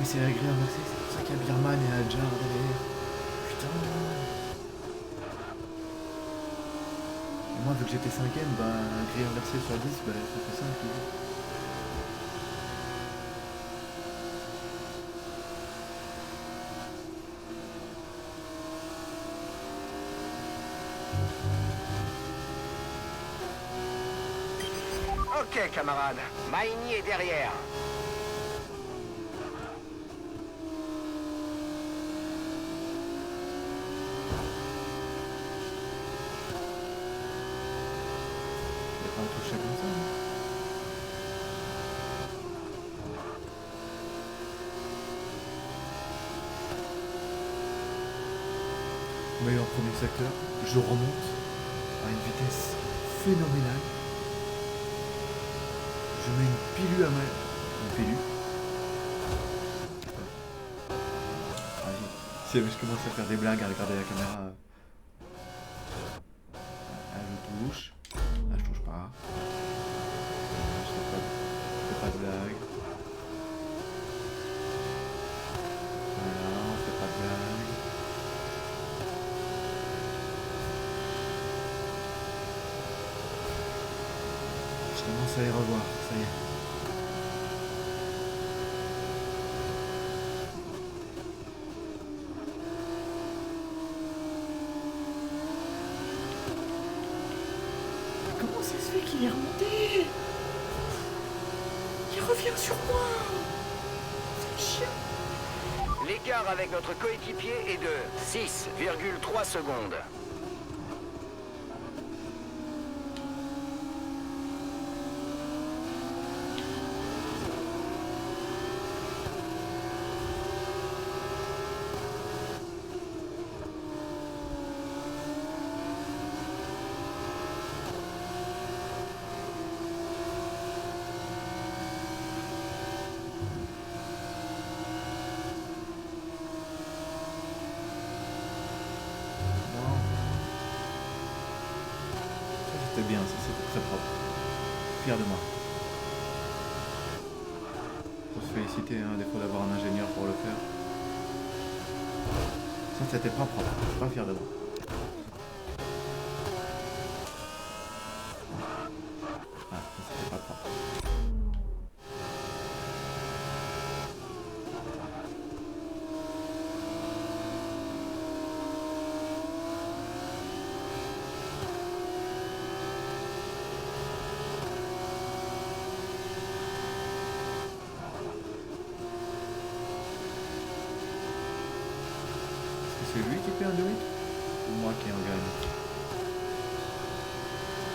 mais c'est la grille inversée, c'est pour ça qu'il y a Birman et Adjar derrière. Putain. Et moi, vu que j'étais 5ème, bah, grille inversée sur 10, bah, ça fait 5 toujours. Ok, camarade. Maïni est derrière. Je vais pas en toucher comme ça. Hein. Mais en premier secteur, je remonte à une vitesse phénoménale. Je mets une pilule à ma... Une pilule. Vas-y. Si jamais je commence à faire des blagues, à regarder la caméra. Là, je touche. Là, je touche pas. Je fais pas de blague. Voilà, on fait pas de blague. Je commence à les revoir, ça y est. Mais comment ça se fait qu'il est remonté? Il revient sur moi. C'est chiant. L'écart avec notre coéquipier est de 6,3 secondes. C'était bien, ça c'était très propre. Fier de moi. Faut se féliciter, hein, des fois d'avoir un ingénieur pour le faire. Ça c'était pas propre, je suis pas fier de moi. Ah, ça c'était pas propre. C'est lui qui fait un demi ou moi qui en gagne?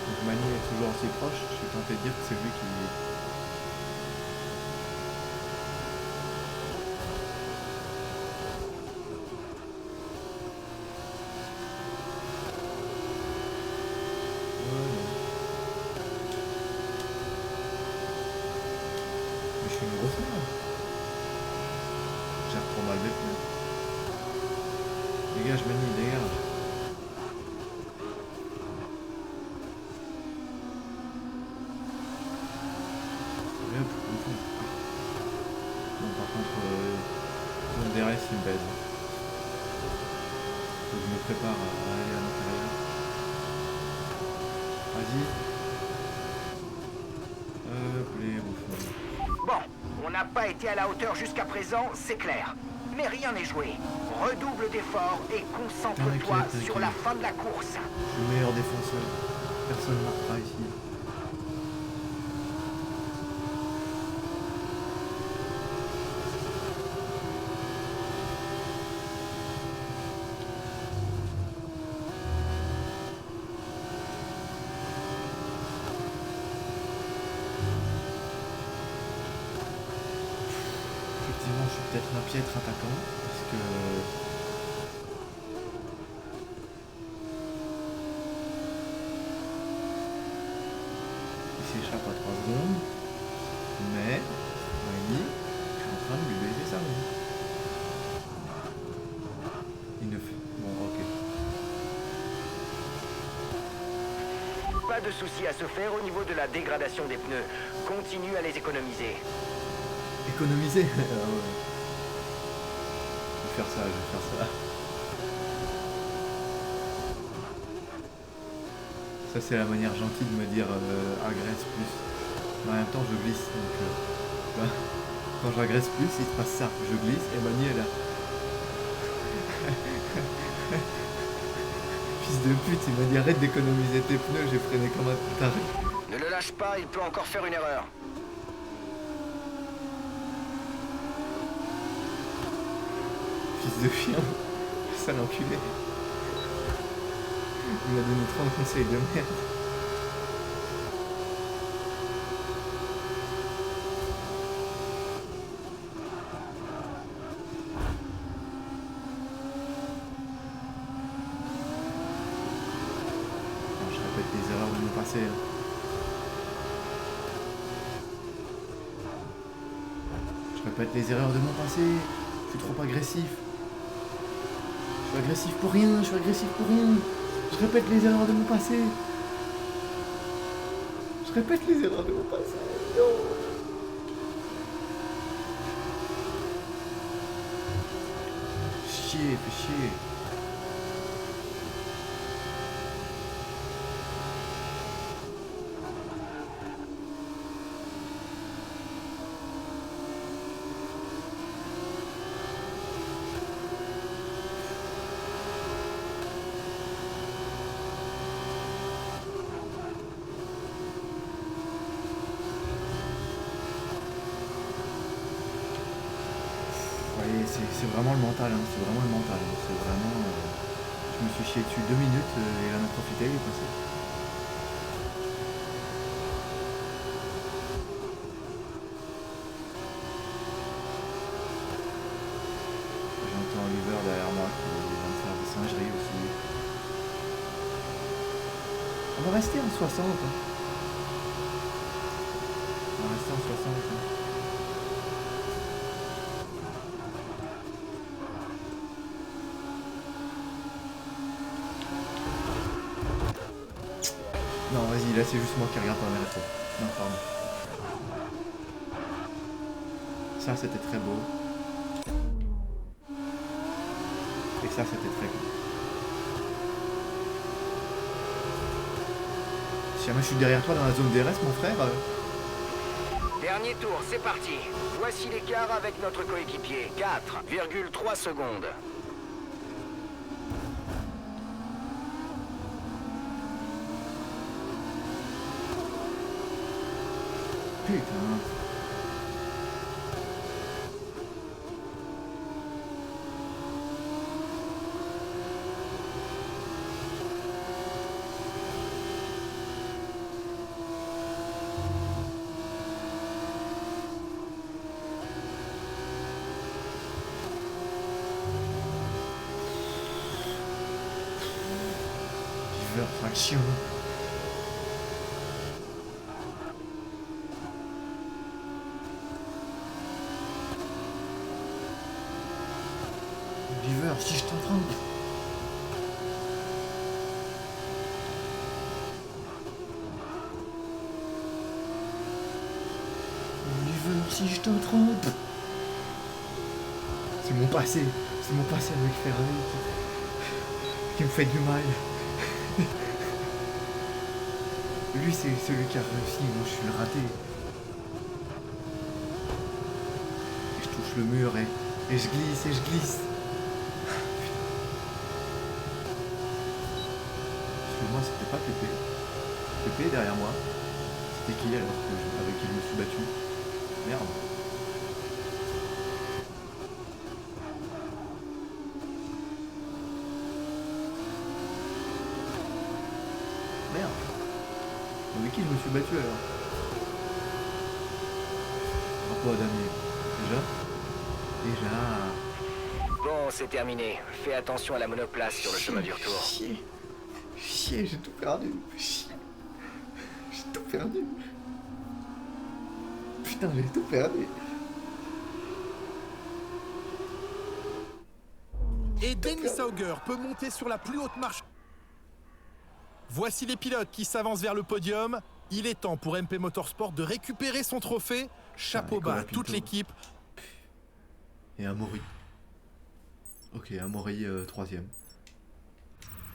Donc Manu est toujours aussi proche, je suis tenté de dire que c'est lui qui... Mais je suis une grosse merde. J'ai trop mal les pneus. Dégage Manu, dégage. Et hop, au fond. Bon par contre, mon DRS il me pèse. Faut que je me prépare à aller à l'intérieur. Vas-y. Hop, les bouffons. Bon, on n'a pas été à la hauteur jusqu'à présent, c'est clair. Mais rien n'est joué. Redouble d'efforts et concentre-toi T'inquiète. sur la fin de la course. Je suis le meilleur défenseur. Personne ne marquera ici. Effectivement, je suis peut-être un piètre attaquant parce que il s'échappe à 3 secondes, mais Maïni, je suis en train de lui baiser sa roue. Il ne fait... Bon, ok. Pas de souci à se faire au niveau de la dégradation des pneus. Continue à les économiser. Économiser. Ah ouais. faire ça, je vais faire ça. Ça c'est la manière gentille de me dire agresse plus. Mais en même temps je glisse donc bah, quand j'agresse plus il se passe ça. Je glisse et Mani est là. Fils de pute, il m'a dit arrête d'économiser tes pneus, j'ai freiné comme un taré. Ne le lâche pas, il peut encore faire une erreur. Fils de chien, sale enculé. Il m'a donné 30 conseils de merde. Non, je répète les erreurs de mon passé. Hein. Je répète les erreurs de mon passé. Je suis trop agressif. Je suis agressif pour rien, je suis agressif pour rien. Je répète les erreurs de mon passé. Je répète les erreurs de mon passé. Non. Chier, fais chier. Ouais, c'est vraiment le mental, hein. C'est vraiment le mental. Hein. C'est vraiment. Je me suis chié dessus 2 minutes et il en a profité, il est passé. J'entends Oliver derrière moi qui va me faire des singeries aussi. On va rester en 60. Hein. On va rester en 60. Hein. Non, vas-y, là c'est juste moi qui regarde par la rétro. Non, pardon. Ça c'était très beau. Et ça c'était très cool. Si jamais je suis derrière toi dans la zone DRS, mon frère. Dernier tour, c'est parti. Voici l'écart avec notre coéquipier. 4,3 secondes. Putain. Fraction. River, si je t'entends. River, si je te trompe. C'est mon passé avec Ferrari qui me fait du mal. Lui c'est celui qui a réussi, moi je suis le raté. Et je touche le mur et je glisse et je glisse. Moi c'était pas Pépé. Pépé est derrière moi. C'était qui alors avec qui je me suis battu? Merde. Merde. Avec qui je me suis battu alors? Pourquoi Damien? Déjà. Bon, c'est terminé. Fais attention à la monoplace sur le chemin du retour. Chier, j'ai tout perdu. Chier. J'ai tout perdu. Putain, j'ai tout perdu. Et Dennis Auger peut monter sur la plus haute marche. Voici les pilotes qui s'avancent vers le podium. Il est temps pour MP Motorsport de récupérer son trophée. Chapeau bas à toute l'équipe. Et Amaury. Ok, Amaury, troisième.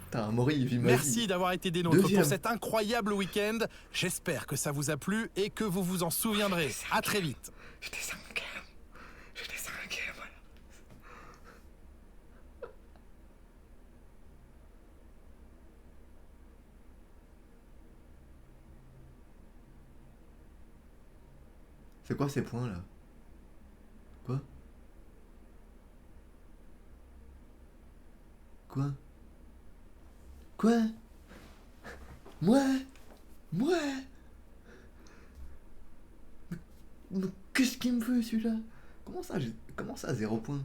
Putain, Amaury, il vit ma vie. Merci d'avoir été des nôtres Deuxième. pour cet incroyable week-end. J'espère que ça vous a plu et que vous vous en souviendrez. À très vite. J'étais cinquième. J'étais cinquième. C'est quoi ces points là? Quoi? Quoi? Quoi? Moi? Moi? Mais qu'est-ce qu'il me fait celui-là? Comment ça 0 points?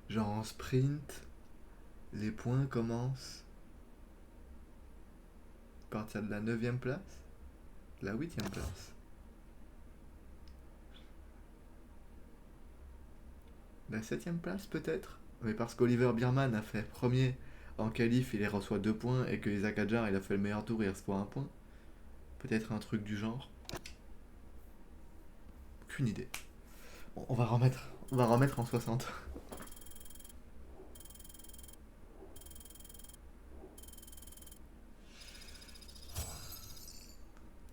Genre en sprint, les points commencent à partir de la 9ème place? La 8ème place? La 7ème place peut-être? Mais parce qu'Oliver Biermann a fait premier en qualif, il reçoit 2 points, et que Isaac Hadjar il a fait le meilleur tour, il reçoit 1 point. Peut-être un truc du genre. Aucune idée. Bon, on va remettre en 60.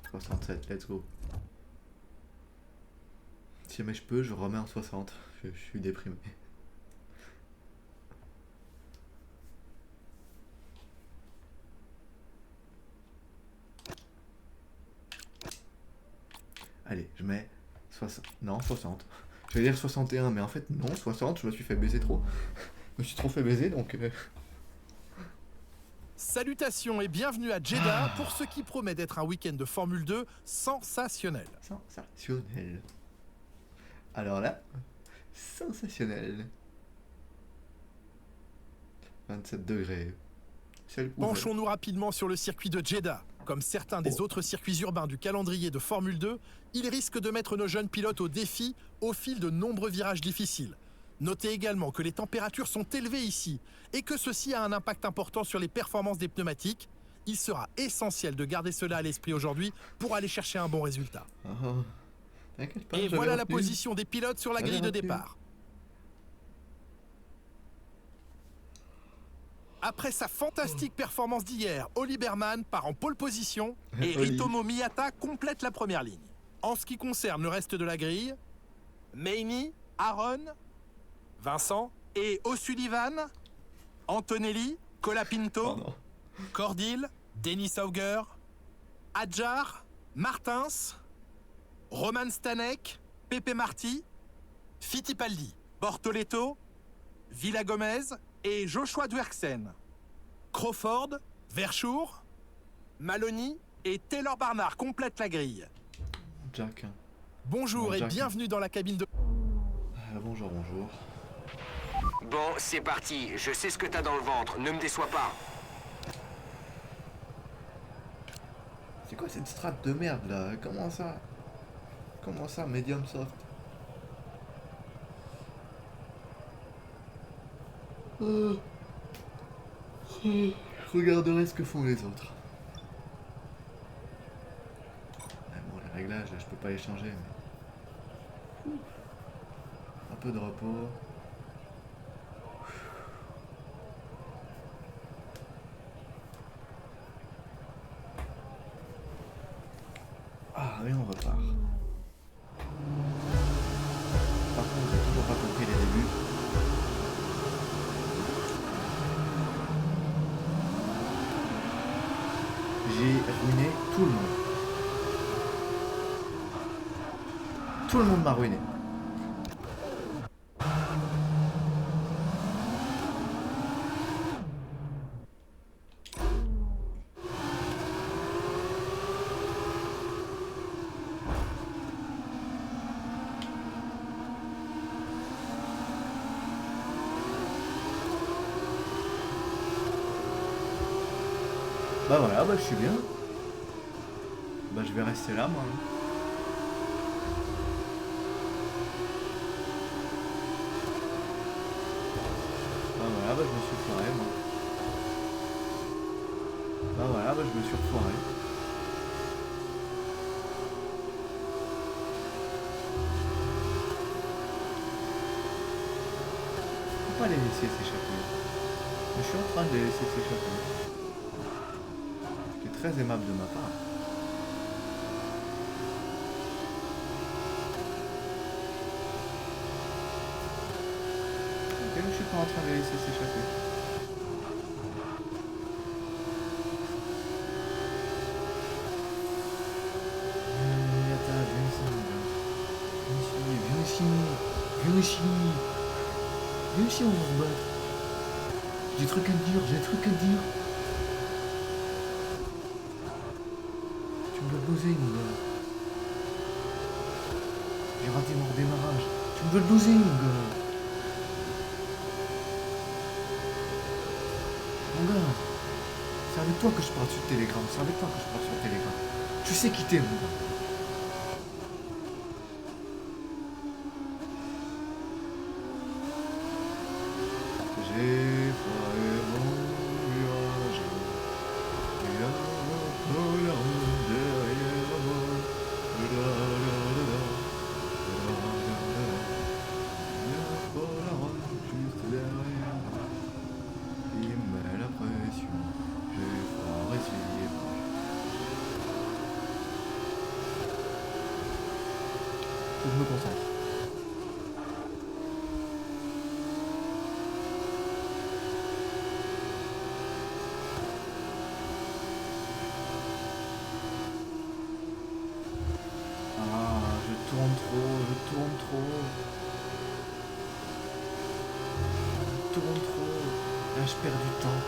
« 67, let's go. Si jamais je peux, je remets en 60. Je suis déprimé. Allez, je mets 60. Non, 60. Je vais dire 61, mais en fait, non, 60, je me suis fait baiser trop. Je me suis trop fait baiser, donc... Salutations et bienvenue à Jeddah pour ce qui promet d'être un week-end de Formule 2 sensationnel. Sensationnel. Alors là, sensationnel. 27 degrés. Ciel ouvert. Penchons-nous rapidement sur le circuit de Jeddah. Comme certains des autres circuits urbains du calendrier de Formule 2, il risque de mettre nos jeunes pilotes au défi au fil de nombreux virages difficiles. Notez également que les températures sont élevées ici et que ceci a un impact important sur les performances des pneumatiques. Il sera essentiel de garder cela à l'esprit aujourd'hui pour aller chercher un bon résultat. Oh, t'inquiète pas, Et j'avais voilà la retenu. position des pilotes sur la J'avais grille de retenu. départ. Après sa fantastique performance d'hier, Oli Berman part en pole position et Oli. Hitomo Miyata complète la première ligne. En ce qui concerne le reste de la grille, Meini, Aaron, Vincent et O'Sullivan, Antonelli, Colapinto, Oh non. Cordil, Denis Auger, Hadjar, Martins, Roman Stanek, Pepe Marti, Fittipaldi, Bortoleto, Villa Gomez et Joshua Dwerksen. Crawford, Verschoor, Maloney et Taylor Barnard complètent la grille. Jack. Bonjour et Jack. bienvenue dans la cabine de... Bonjour, bonjour. Bon, c'est parti. Je sais ce que t'as dans le ventre. Ne me déçois pas. C'est quoi cette strat de merde là? Comment ça? Comment ça, medium soft? Je regarderai ce que font les autres. Ah bon, les réglages, là, je peux pas les changer, mais... Un peu de repos. Ah oui, on repart. Par contre, j'ai toujours pas compris les débuts. J'ai ruiné tout le monde. Tout le monde m'a ruiné. Bah voilà, bah je suis bien. Bah je vais rester là moi. Bah voilà, bah je me suis foiré moi. Bah voilà, bah je me suis refoiré. pas les laisser s'échapper. Mais je suis en train de les laisser s'échapper. C'est très aimable de ma part. Ok, je suis pas en train de les laisser s'échapper. Viens ici, on va se battre. J'ai des trucs à te dire, j'ai des trucs à te dire. Tu me dois de l'oseille, mon gars. J'ai raté mon redémarrage. Tu me dois de l'oseille, mon gars. Mon gars, c'est avec toi que je parle sur Telegram. C'est avec toi que je parle sur Telegram. Tu sais qui t'es, mon gars. J'ai foiré mon virage, il y a la route derrière moi. Il y a la route juste derrière moi. Il met la pression, j'ai foiré ce virage. Faut que je me concentre. Je tourne trop. Je tourne trop. Là, je perds du temps.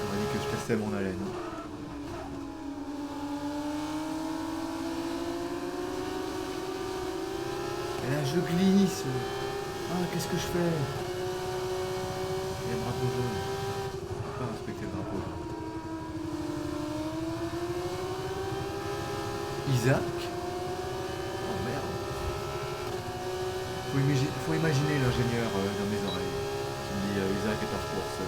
On m'a dit que je cassais mon haleine. Et là, je glisse. Ah, qu'est-ce que je fais? Il y a le drapeau jaune. Je peux pas respecter le drapeau jaune. Isaac? Oh merde. Faut imaginer l'ingénieur dans mes oreilles qui me dit Isaac est en course.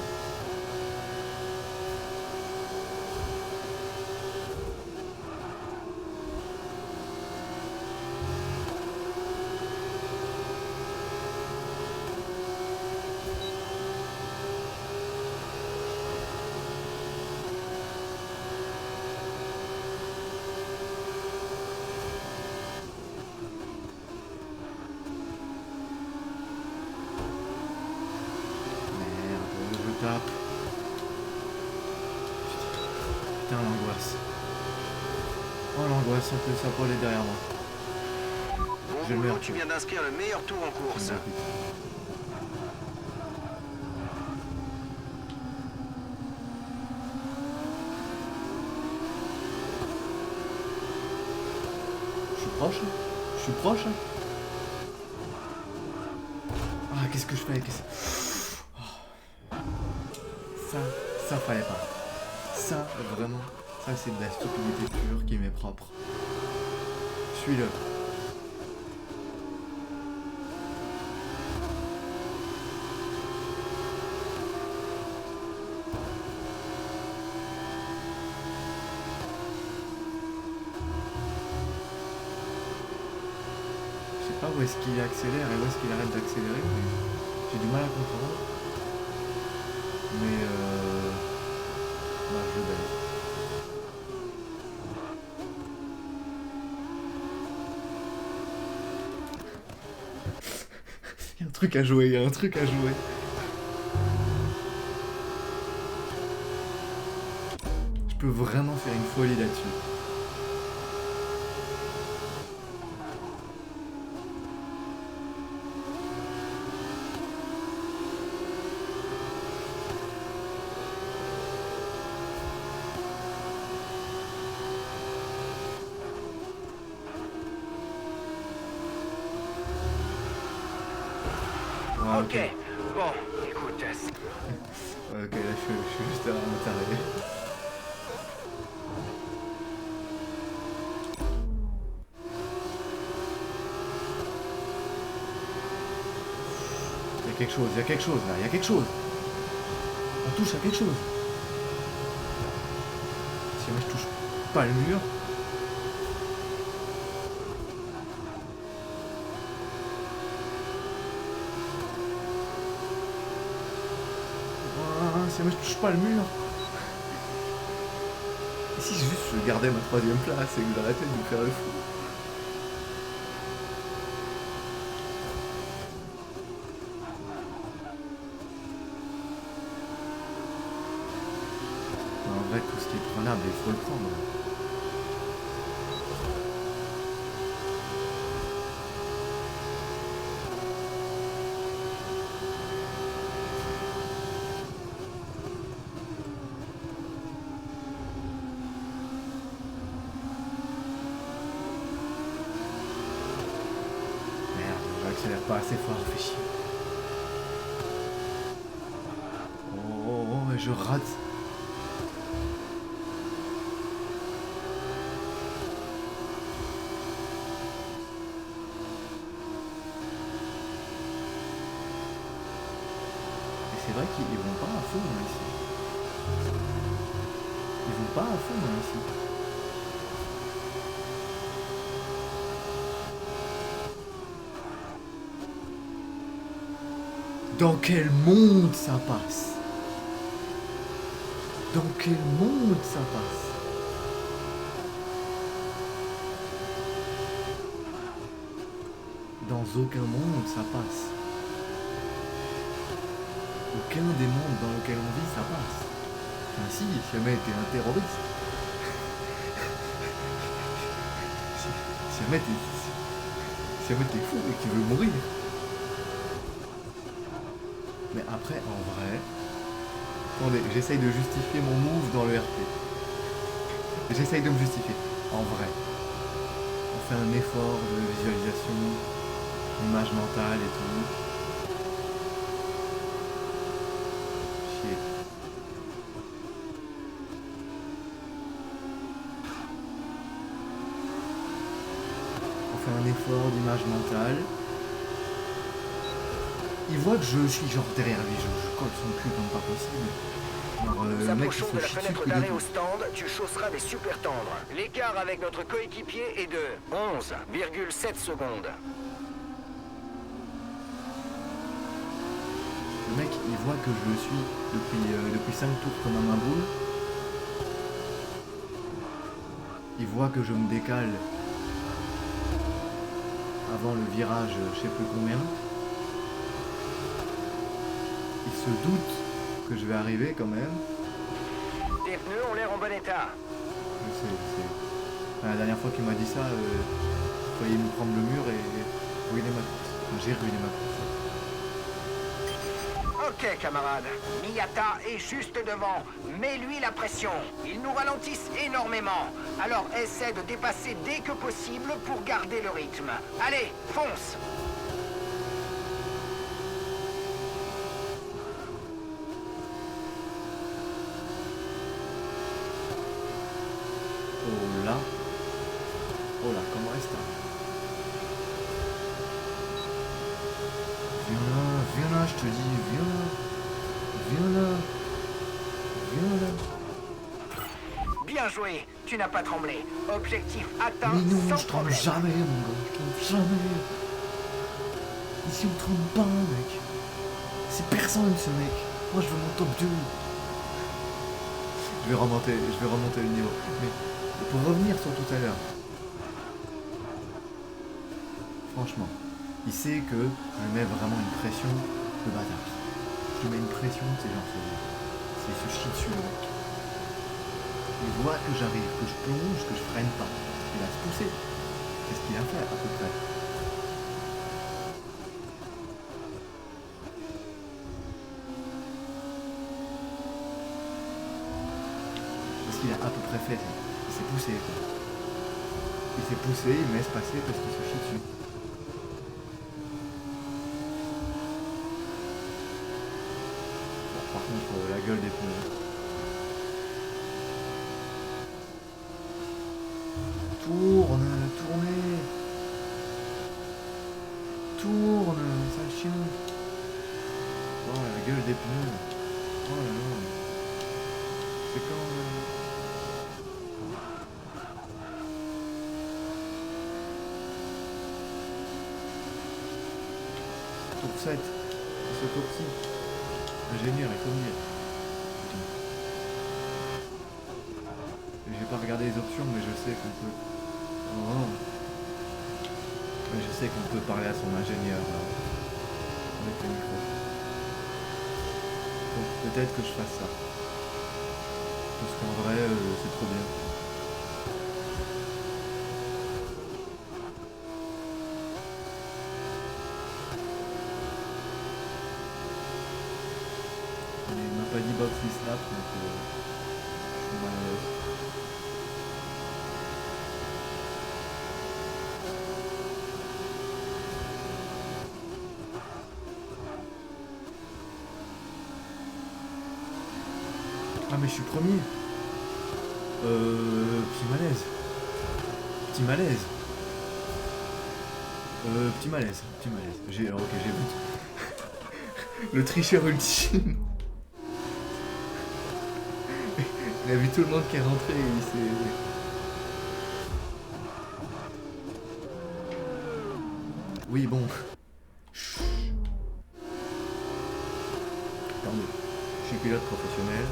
Tape. Putain, l'angoisse. Oh, l'angoisse, un peu ça pour aller derrière moi. Je le mets. Tu viens d'inscrire le meilleur tour en course. Je suis proche. Ah, qu'est-ce que je fais? Ça fallait pas. Ça, vraiment, ça c'est de la stupidité pure qui m'est propre. Suis-le. Je sais pas où est-ce qu'il accélère et où est-ce qu'il arrête d'accélérer, mais j'ai du mal à comprendre. Mais je baisse. Il y a un truc à jouer. Je peux vraiment faire une folie là-dessus. Ah, Ok, bon, écoute, ok, là je suis juste à m'arrêter. Il y a quelque chose là, il y a quelque chose. On touche à quelque chose. Si moi je touche pas le mur. si jamais je touche pas le mur. Et si juste je gardais ma 3ème place et que j'arrêtais de me faire le fou. En vrai, tout ce qui est prenable, il faut le prendre. J'accélère pas assez fort, fais chier. Oh, je rate. Et c'est vrai qu'ils vont pas à fond hein, ici. Ils vont pas à fond hein, ici. Dans quel monde ça passe? Dans quel monde ça passe? Dans aucun monde ça passe. Aucun des mondes dans lesquels on vit ça passe. Enfin si jamais t'es un terroriste. Si jamais t'es fou et que tu veux mourir. Mais après, en vrai... Attendez, j'essaye de justifier mon move dans le RP. J'essaye de me justifier. En vrai. On fait un effort de visualisation, image mentale et tout. Chier. On fait un effort d'image mentale. Il voit que je suis genre derrière lui, je colle son cul comme pas possible. Genre, Nous le mec il approchons se de la chie dessus fenêtre tous les d'arrêt deux. au stand, tu chausseras des super tendres. L'écart avec notre coéquipier est de 11,7 secondes. Le mec il voit que je le suis depuis 5 tours comme un maboule. Il voit que je me décale avant le virage je sais plus combien. Il se doute que je vais arriver quand même. Tes pneus ont l'air en bon état. Je sais. Enfin, la dernière fois qu'il m'a dit ça, il fallait me prendre le mur et ruiner ma course. Enfin, j'ai ruiné ma course. Ok camarade, Miyata est juste devant. Mets-lui la pression. Ils nous ralentissent énormément. Alors essaie de dépasser dès que possible pour garder le rythme. Allez, fonce! Oh là, comment est-ce que viens là, je te dis, viens là. Bien joué, tu n'as pas tremblé. Objectif atteint Mais non, sans je tremble problème. jamais, mon gars, je tremble jamais. Ici on tremble pas, mec. C'est personne ce mec. Moi je veux mon top 2. Je vais remonter le niveau. Mais pour revenir sur tout à l'heure. Franchement, il sait que je lui mets vraiment une pression de bâtard. Je lui mets une pression, c'est genre, c'est se chie dessus le mec. Il voit que j'arrive, que je plonge, que je freine pas. Il va se pousser. Qu'est-ce qu'il a fait à peu près? Qu'est-ce qu'il a à peu près fait? Il s'est poussé quoi. Il s'est poussé, il me laisse passer parce qu'il se chie dessus. Bon, par contre, la gueule des pneus. Tourne, sale chien. Oh la gueule des pneus. Oh là là. C'est quand... Tour 7. Ce tour-ci. Ingénieur, il faut venir. J'ai pas regardé les options, mais je sais qu'on peut... Oh. Mais je sais qu'on peut parler à son ingénieur avec le micro. Donc peut-être que je fasse ça. Parce qu'en vrai, c'est trop bien. Mais il m'a pas dit box ni snap, donc je suis mal à l'aise. Ah mais je suis premier. Petit malaise. Petit malaise. Petit malaise. Petit malaise. Ok, j'ai vu. Le tricheur ultime. Il a vu tout le monde qui est rentré et il s'est... Oui bon. Chut. Attendez. Je suis pilote professionnel.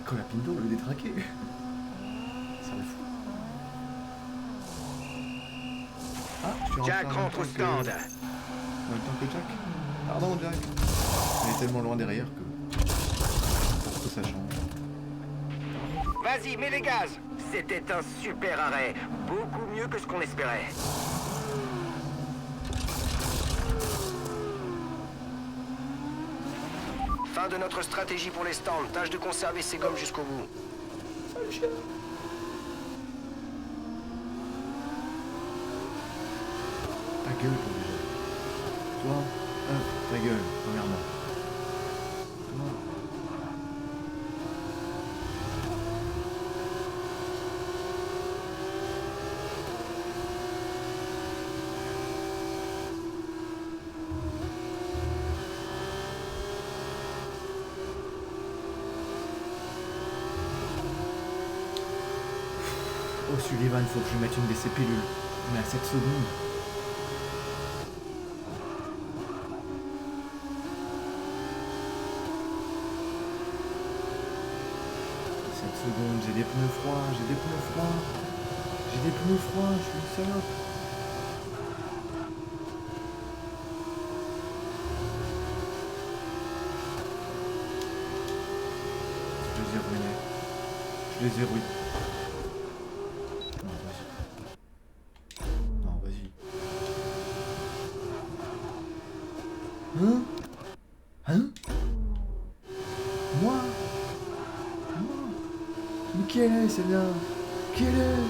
Colapinto, le détraqué. Ça me fout. Ah, je suis rentré Jack en même rentre temps au stand. En même temps que Jack. Pardon, Jack. Il est tellement loin derrière que ça change. Vas-y, mets les gaz. C'était un super arrêt. Beaucoup mieux que ce qu'on espérait. Fin de notre stratégie pour les stands. Tâche de conserver ces gommes jusqu'au bout. Ta gueule, toi, déjà. Toi, hop, ta gueule, premièrement. Toi. Oh Sullivan, faut que je lui mette une de ces pilules. Mais à 7 secondes. J'ai des pneus froids, j'ai des pneus froids. J'ai des pneus froids, je suis une salope. Je les ai ruinés. Je les ai ruinés. Non, vas-y. Non, vas-y. Hein? Moi? Mais qui elle est celle-là? Qui elle est?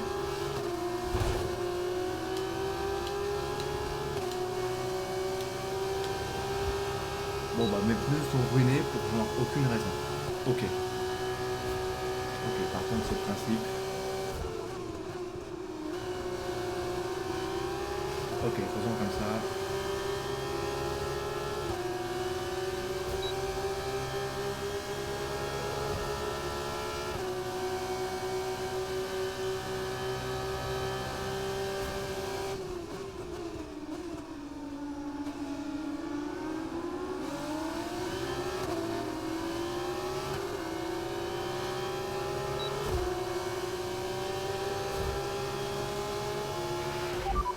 Bon bah mes pneus sont ruinés pour genre aucune raison. Ok. Ok, par contre c'est le principe. Ok, faisons comme ça.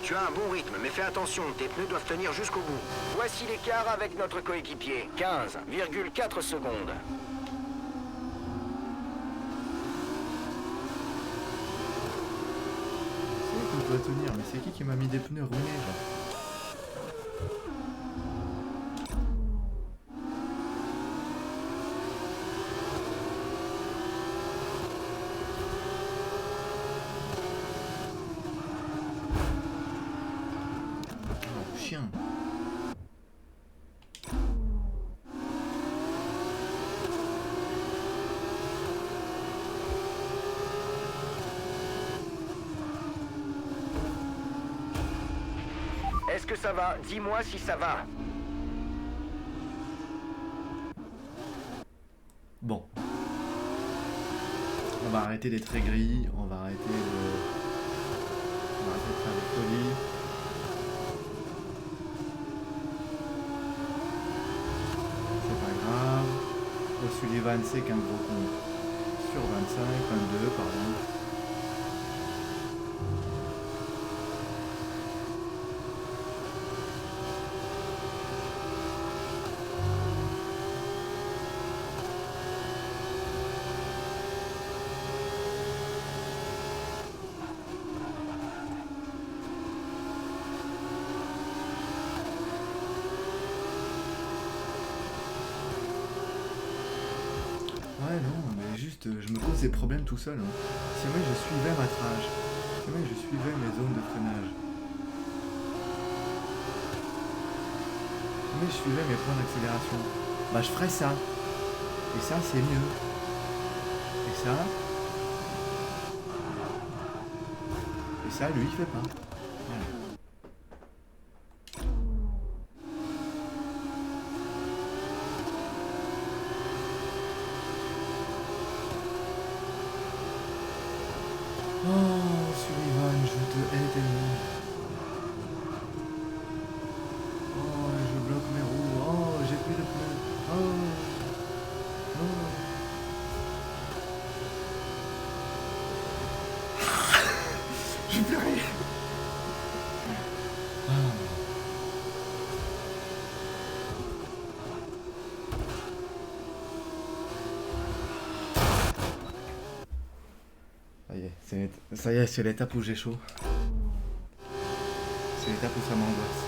Tu as un bon rythme, mais fais attention, tes pneus doivent tenir jusqu'au bout. Voici l'écart avec notre coéquipier, 15,4 secondes. C'est qu'on doit tenir, mais c'est qui m'a mis des pneus ruinés genre? Chien. Est-ce que ça va? Dis-moi si ça va. Bon. On va arrêter d'être aigris, on va arrêter de faire des folies. Sullivan, c'est qu'un gros con. Sur 25, 22, pardon. Ouais, non, mais juste, je me pose des problèmes tout seul. Hein. Si jamais je suivais ma trage, si jamais je suivais mes zones de freinage, si jamais je suivais mes points d'accélération, bah je ferais ça. Et ça, c'est mieux. Et ça, lui, il fait pas. Voilà. Oh, Sullivan, je te hais tellement. Oh, je bloque mes roues. Oh, j'ai plus de pneus. Oh, non. Je vais pleurer. Ça y est, c'est l'étape où j'ai chaud. C'est l'étape où ça m'angoisse.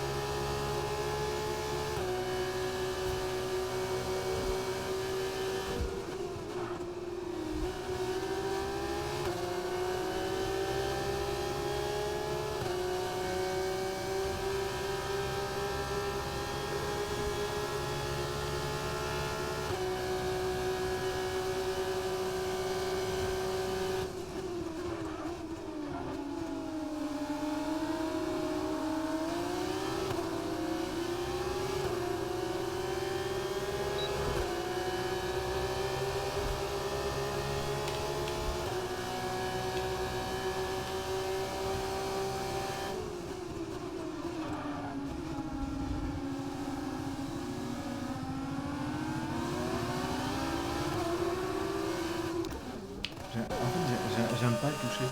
J'aime pas le toucher.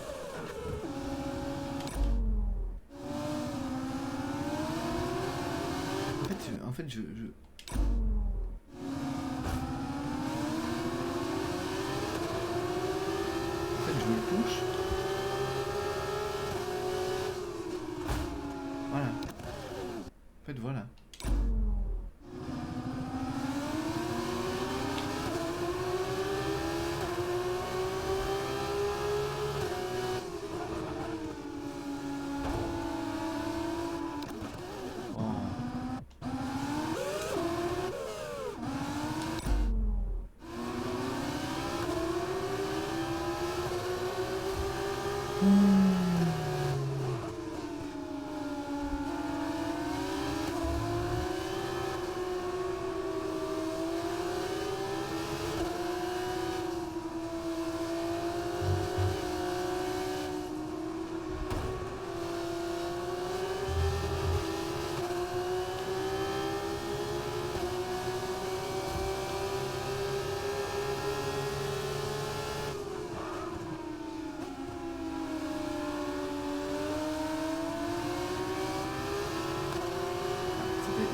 En fait, je... En fait, je le touche. Voilà. En fait, voilà.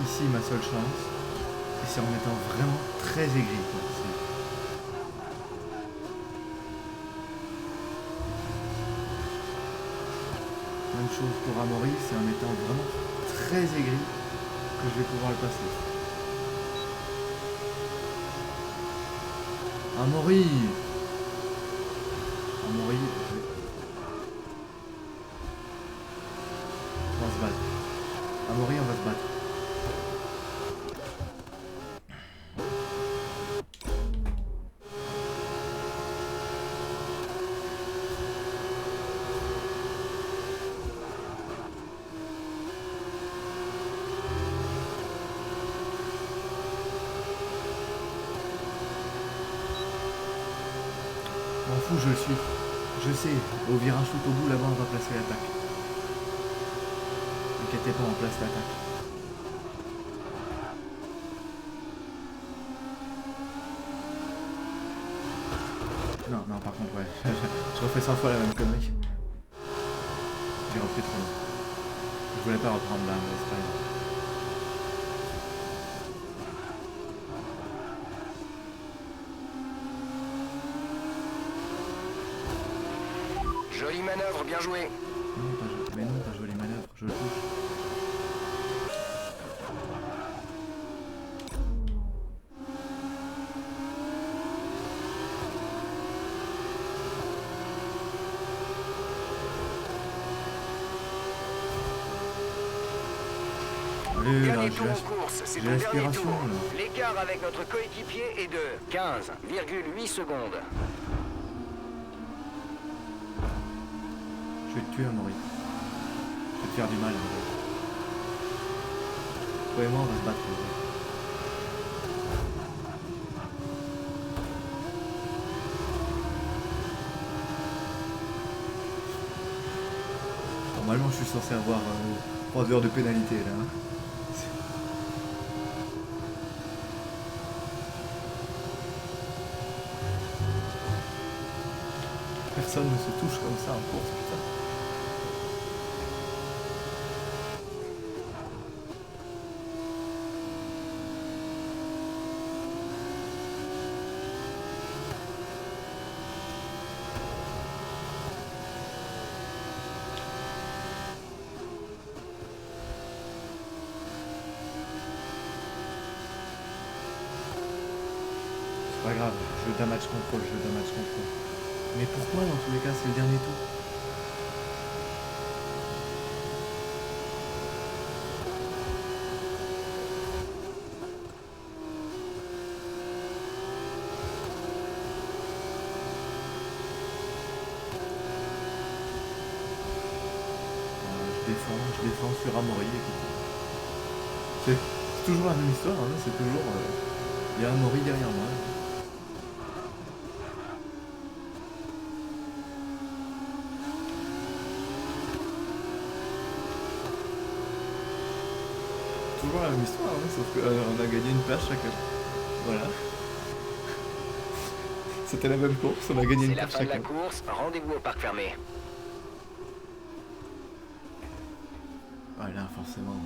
Ici ma seule chance, et c'est en étant vraiment très aigri. Quoi. Même chose pour Amaury, c'est en étant vraiment très aigri que je vais pouvoir le passer. Amaury, on va se battre. Amaury, on va se battre. M'en fous, je le suis. Je sais, au virage tout au bout, là-bas, on va placer l'attaque. N'inquiétez pas, on place l'attaque. Non, non, par contre, ouais. Je refais 100 fois la même connerie. J'ai repris trop long. Je voulais pas reprendre là, mais c'est pas grave. Jolie manœuvre, bien joué. Non, mais non, pas jolie manœuvre, je le touche. Allez, là, Dernier tour en course, c'est j'ai ton dernier l'aspiration, tour. là. L'écart avec notre coéquipier est de 15,8 secondes. Je vais te tuer, Amaury. Je vais te faire du mal, Amaury. Toi et moi, on va se battre. Amaury. Normalement, je suis censé avoir 3 heures de pénalité, là. Hein. Personne ne se touche comme ça en course, putain. C'est pas grave, jeu damage control, jeu damage control. Mais pourquoi dans tous les cas c'est le dernier tour? Je défends sur Amaury, écoutez. C'est toujours la même histoire, hein, c'est toujours... Il y a Amaury derrière moi. Toujours la même histoire, hein, sauf qu'on a gagné une place chacun. Voilà. C'était la même course, on a gagné C'est une la place fin de la chacun. course, rendez-vous au parc fermé. Voilà, forcément.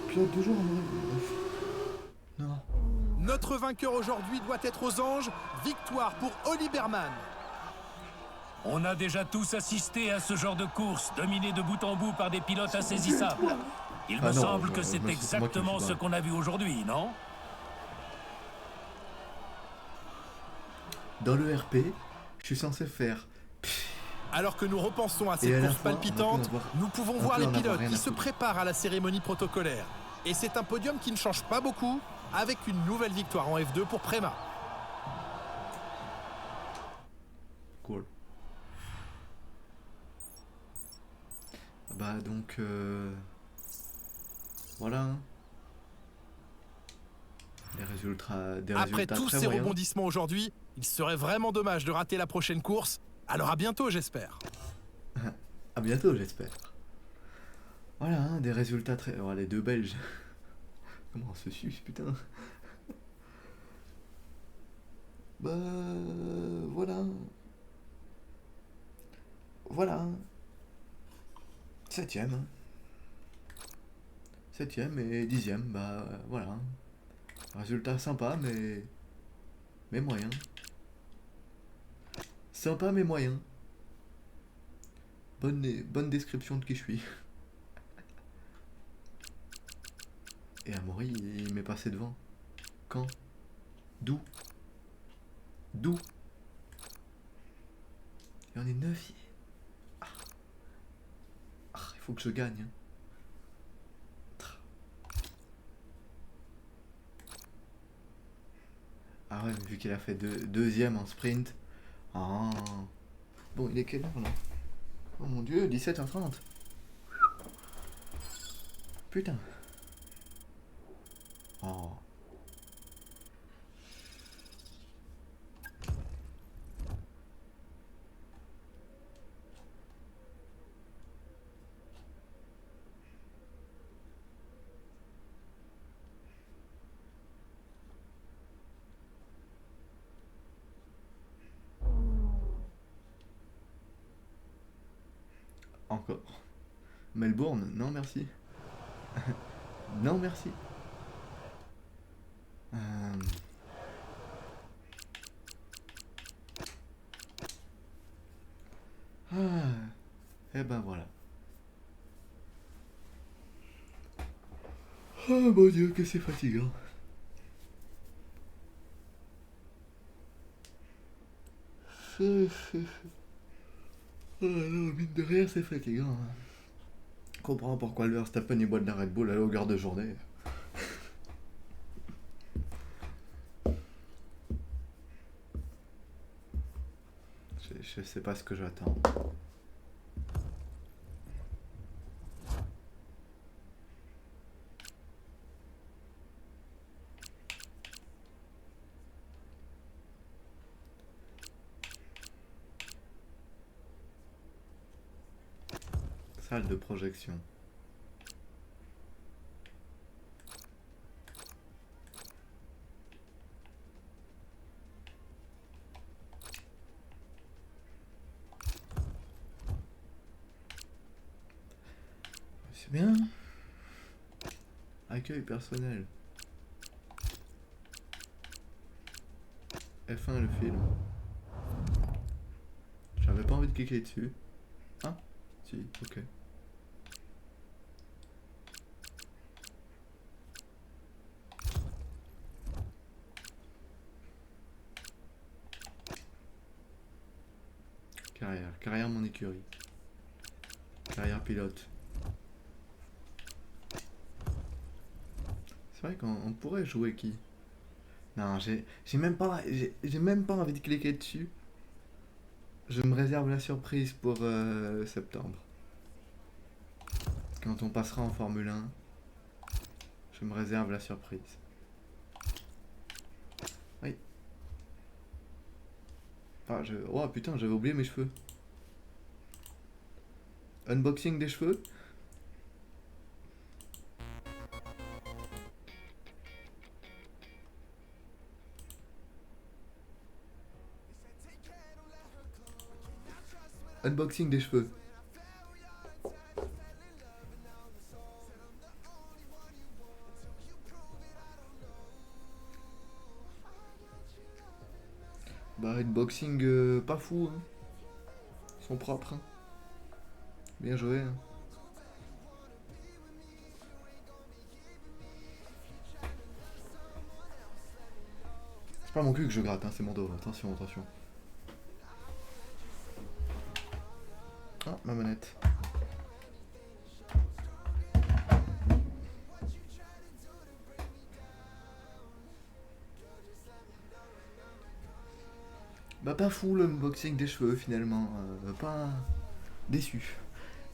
Pilote de jour, Amaury. Non. Notre vainqueur aujourd'hui doit être aux anges. Victoire pour Oli Berman. On a déjà tous assisté à ce genre de course, dominé de bout en bout par des pilotes insaisissables. Il Ah me non, semble que moi, c'est c'est moi qui me exactement suis ce pas. qu'on a vu aujourd'hui, non? Dans le RP, je suis censé faire... Alors que nous repensons à Et cette à la course fois, on palpitante, peut avoir- nous pouvons on voir peut les en avoir pilotes rien qui à se foutre. préparent à la cérémonie protocolaire. Et c'est un podium qui ne change pas beaucoup, avec une nouvelle victoire en F2 pour Prema. Cool. Bah donc... Voilà. Hein. Des Après résultats tous très ces moyens. rebondissements aujourd'hui, il serait vraiment dommage de rater la prochaine course. Alors à bientôt, j'espère. À bientôt, j'espère. Voilà, hein, des résultats très... Oh, les deux Belges. Comment on se suce, putain. Bah... Voilà. Voilà. 7ème. 7ème et 10ème, bah voilà. Résultat sympa, mais moyen. Sympa, mais moyen. Bonne description de qui je suis. Et Amaury, il m'est passé devant. Quand? D'où? D'où? Et on est 9. Il faut que je gagne. Hein. Ah ouais, vu qu'il a fait deuxième en sprint. Ah. Bon, il est quelle heure là? Oh mon dieu, 17h30. Putain. Oh. encore. Melbourne, non merci. Non merci. Et ben voilà. Oh mon dieu, que c'est fatigant. Oh non, mine de rien, c'est fatigant. Hein. Je comprends pourquoi le Verstappen il boit de la Red Bull à longueur de journée. Je sais pas ce que j'attends. Salle de projection. C'est bien. Accueil personnel. F1 le film. J'avais pas envie de cliquer dessus. Ah, si, ok. Carrière mon écurie. Carrière pilote. C'est vrai qu'on pourrait jouer qui? Non, j'ai même pas envie de cliquer dessus. Je me réserve la surprise pour septembre. Quand on passera en Formule 1, je me réserve la surprise. Oui. Ah, oh putain, j'avais oublié mes cheveux. Unboxing des cheveux. Unboxing des cheveux. Bah, unboxing pas fou, hein. Ils sont propres, hein. Bien joué, hein. C'est pas mon cul que je gratte, hein, c'est mon dos. Attention, attention. Ah, ma manette. Bah pas fou l'unboxing des cheveux finalement, pas déçu.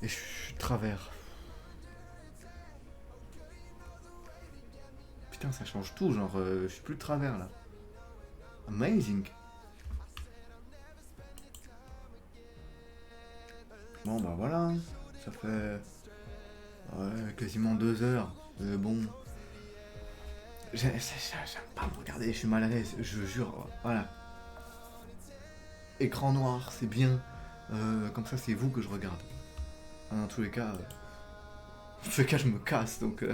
Et je suis de travers. Putain ça change tout, genre je suis plus de travers là. Amazing. Bon bah voilà, ça fait ouais, quasiment 2 heures. Bon. J'aime pas me regarder, je suis mal à l'aise, je jure, voilà. Écran noir, c'est bien. Comme ça, c'est vous que je regarde. Dans tous les cas, je me casse, donc...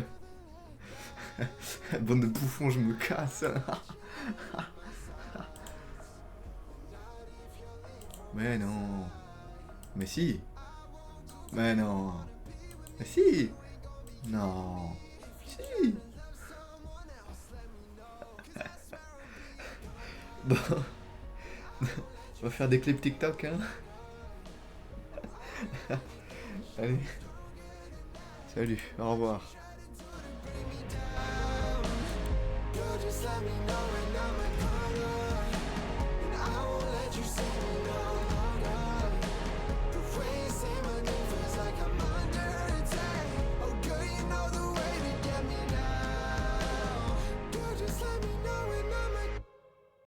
Bande de bouffons, je me casse. Mais non. Mais si. Mais non. Mais si. Non. Si. Bon. On va faire des clips TikTok, hein. Allez. Salut, au revoir.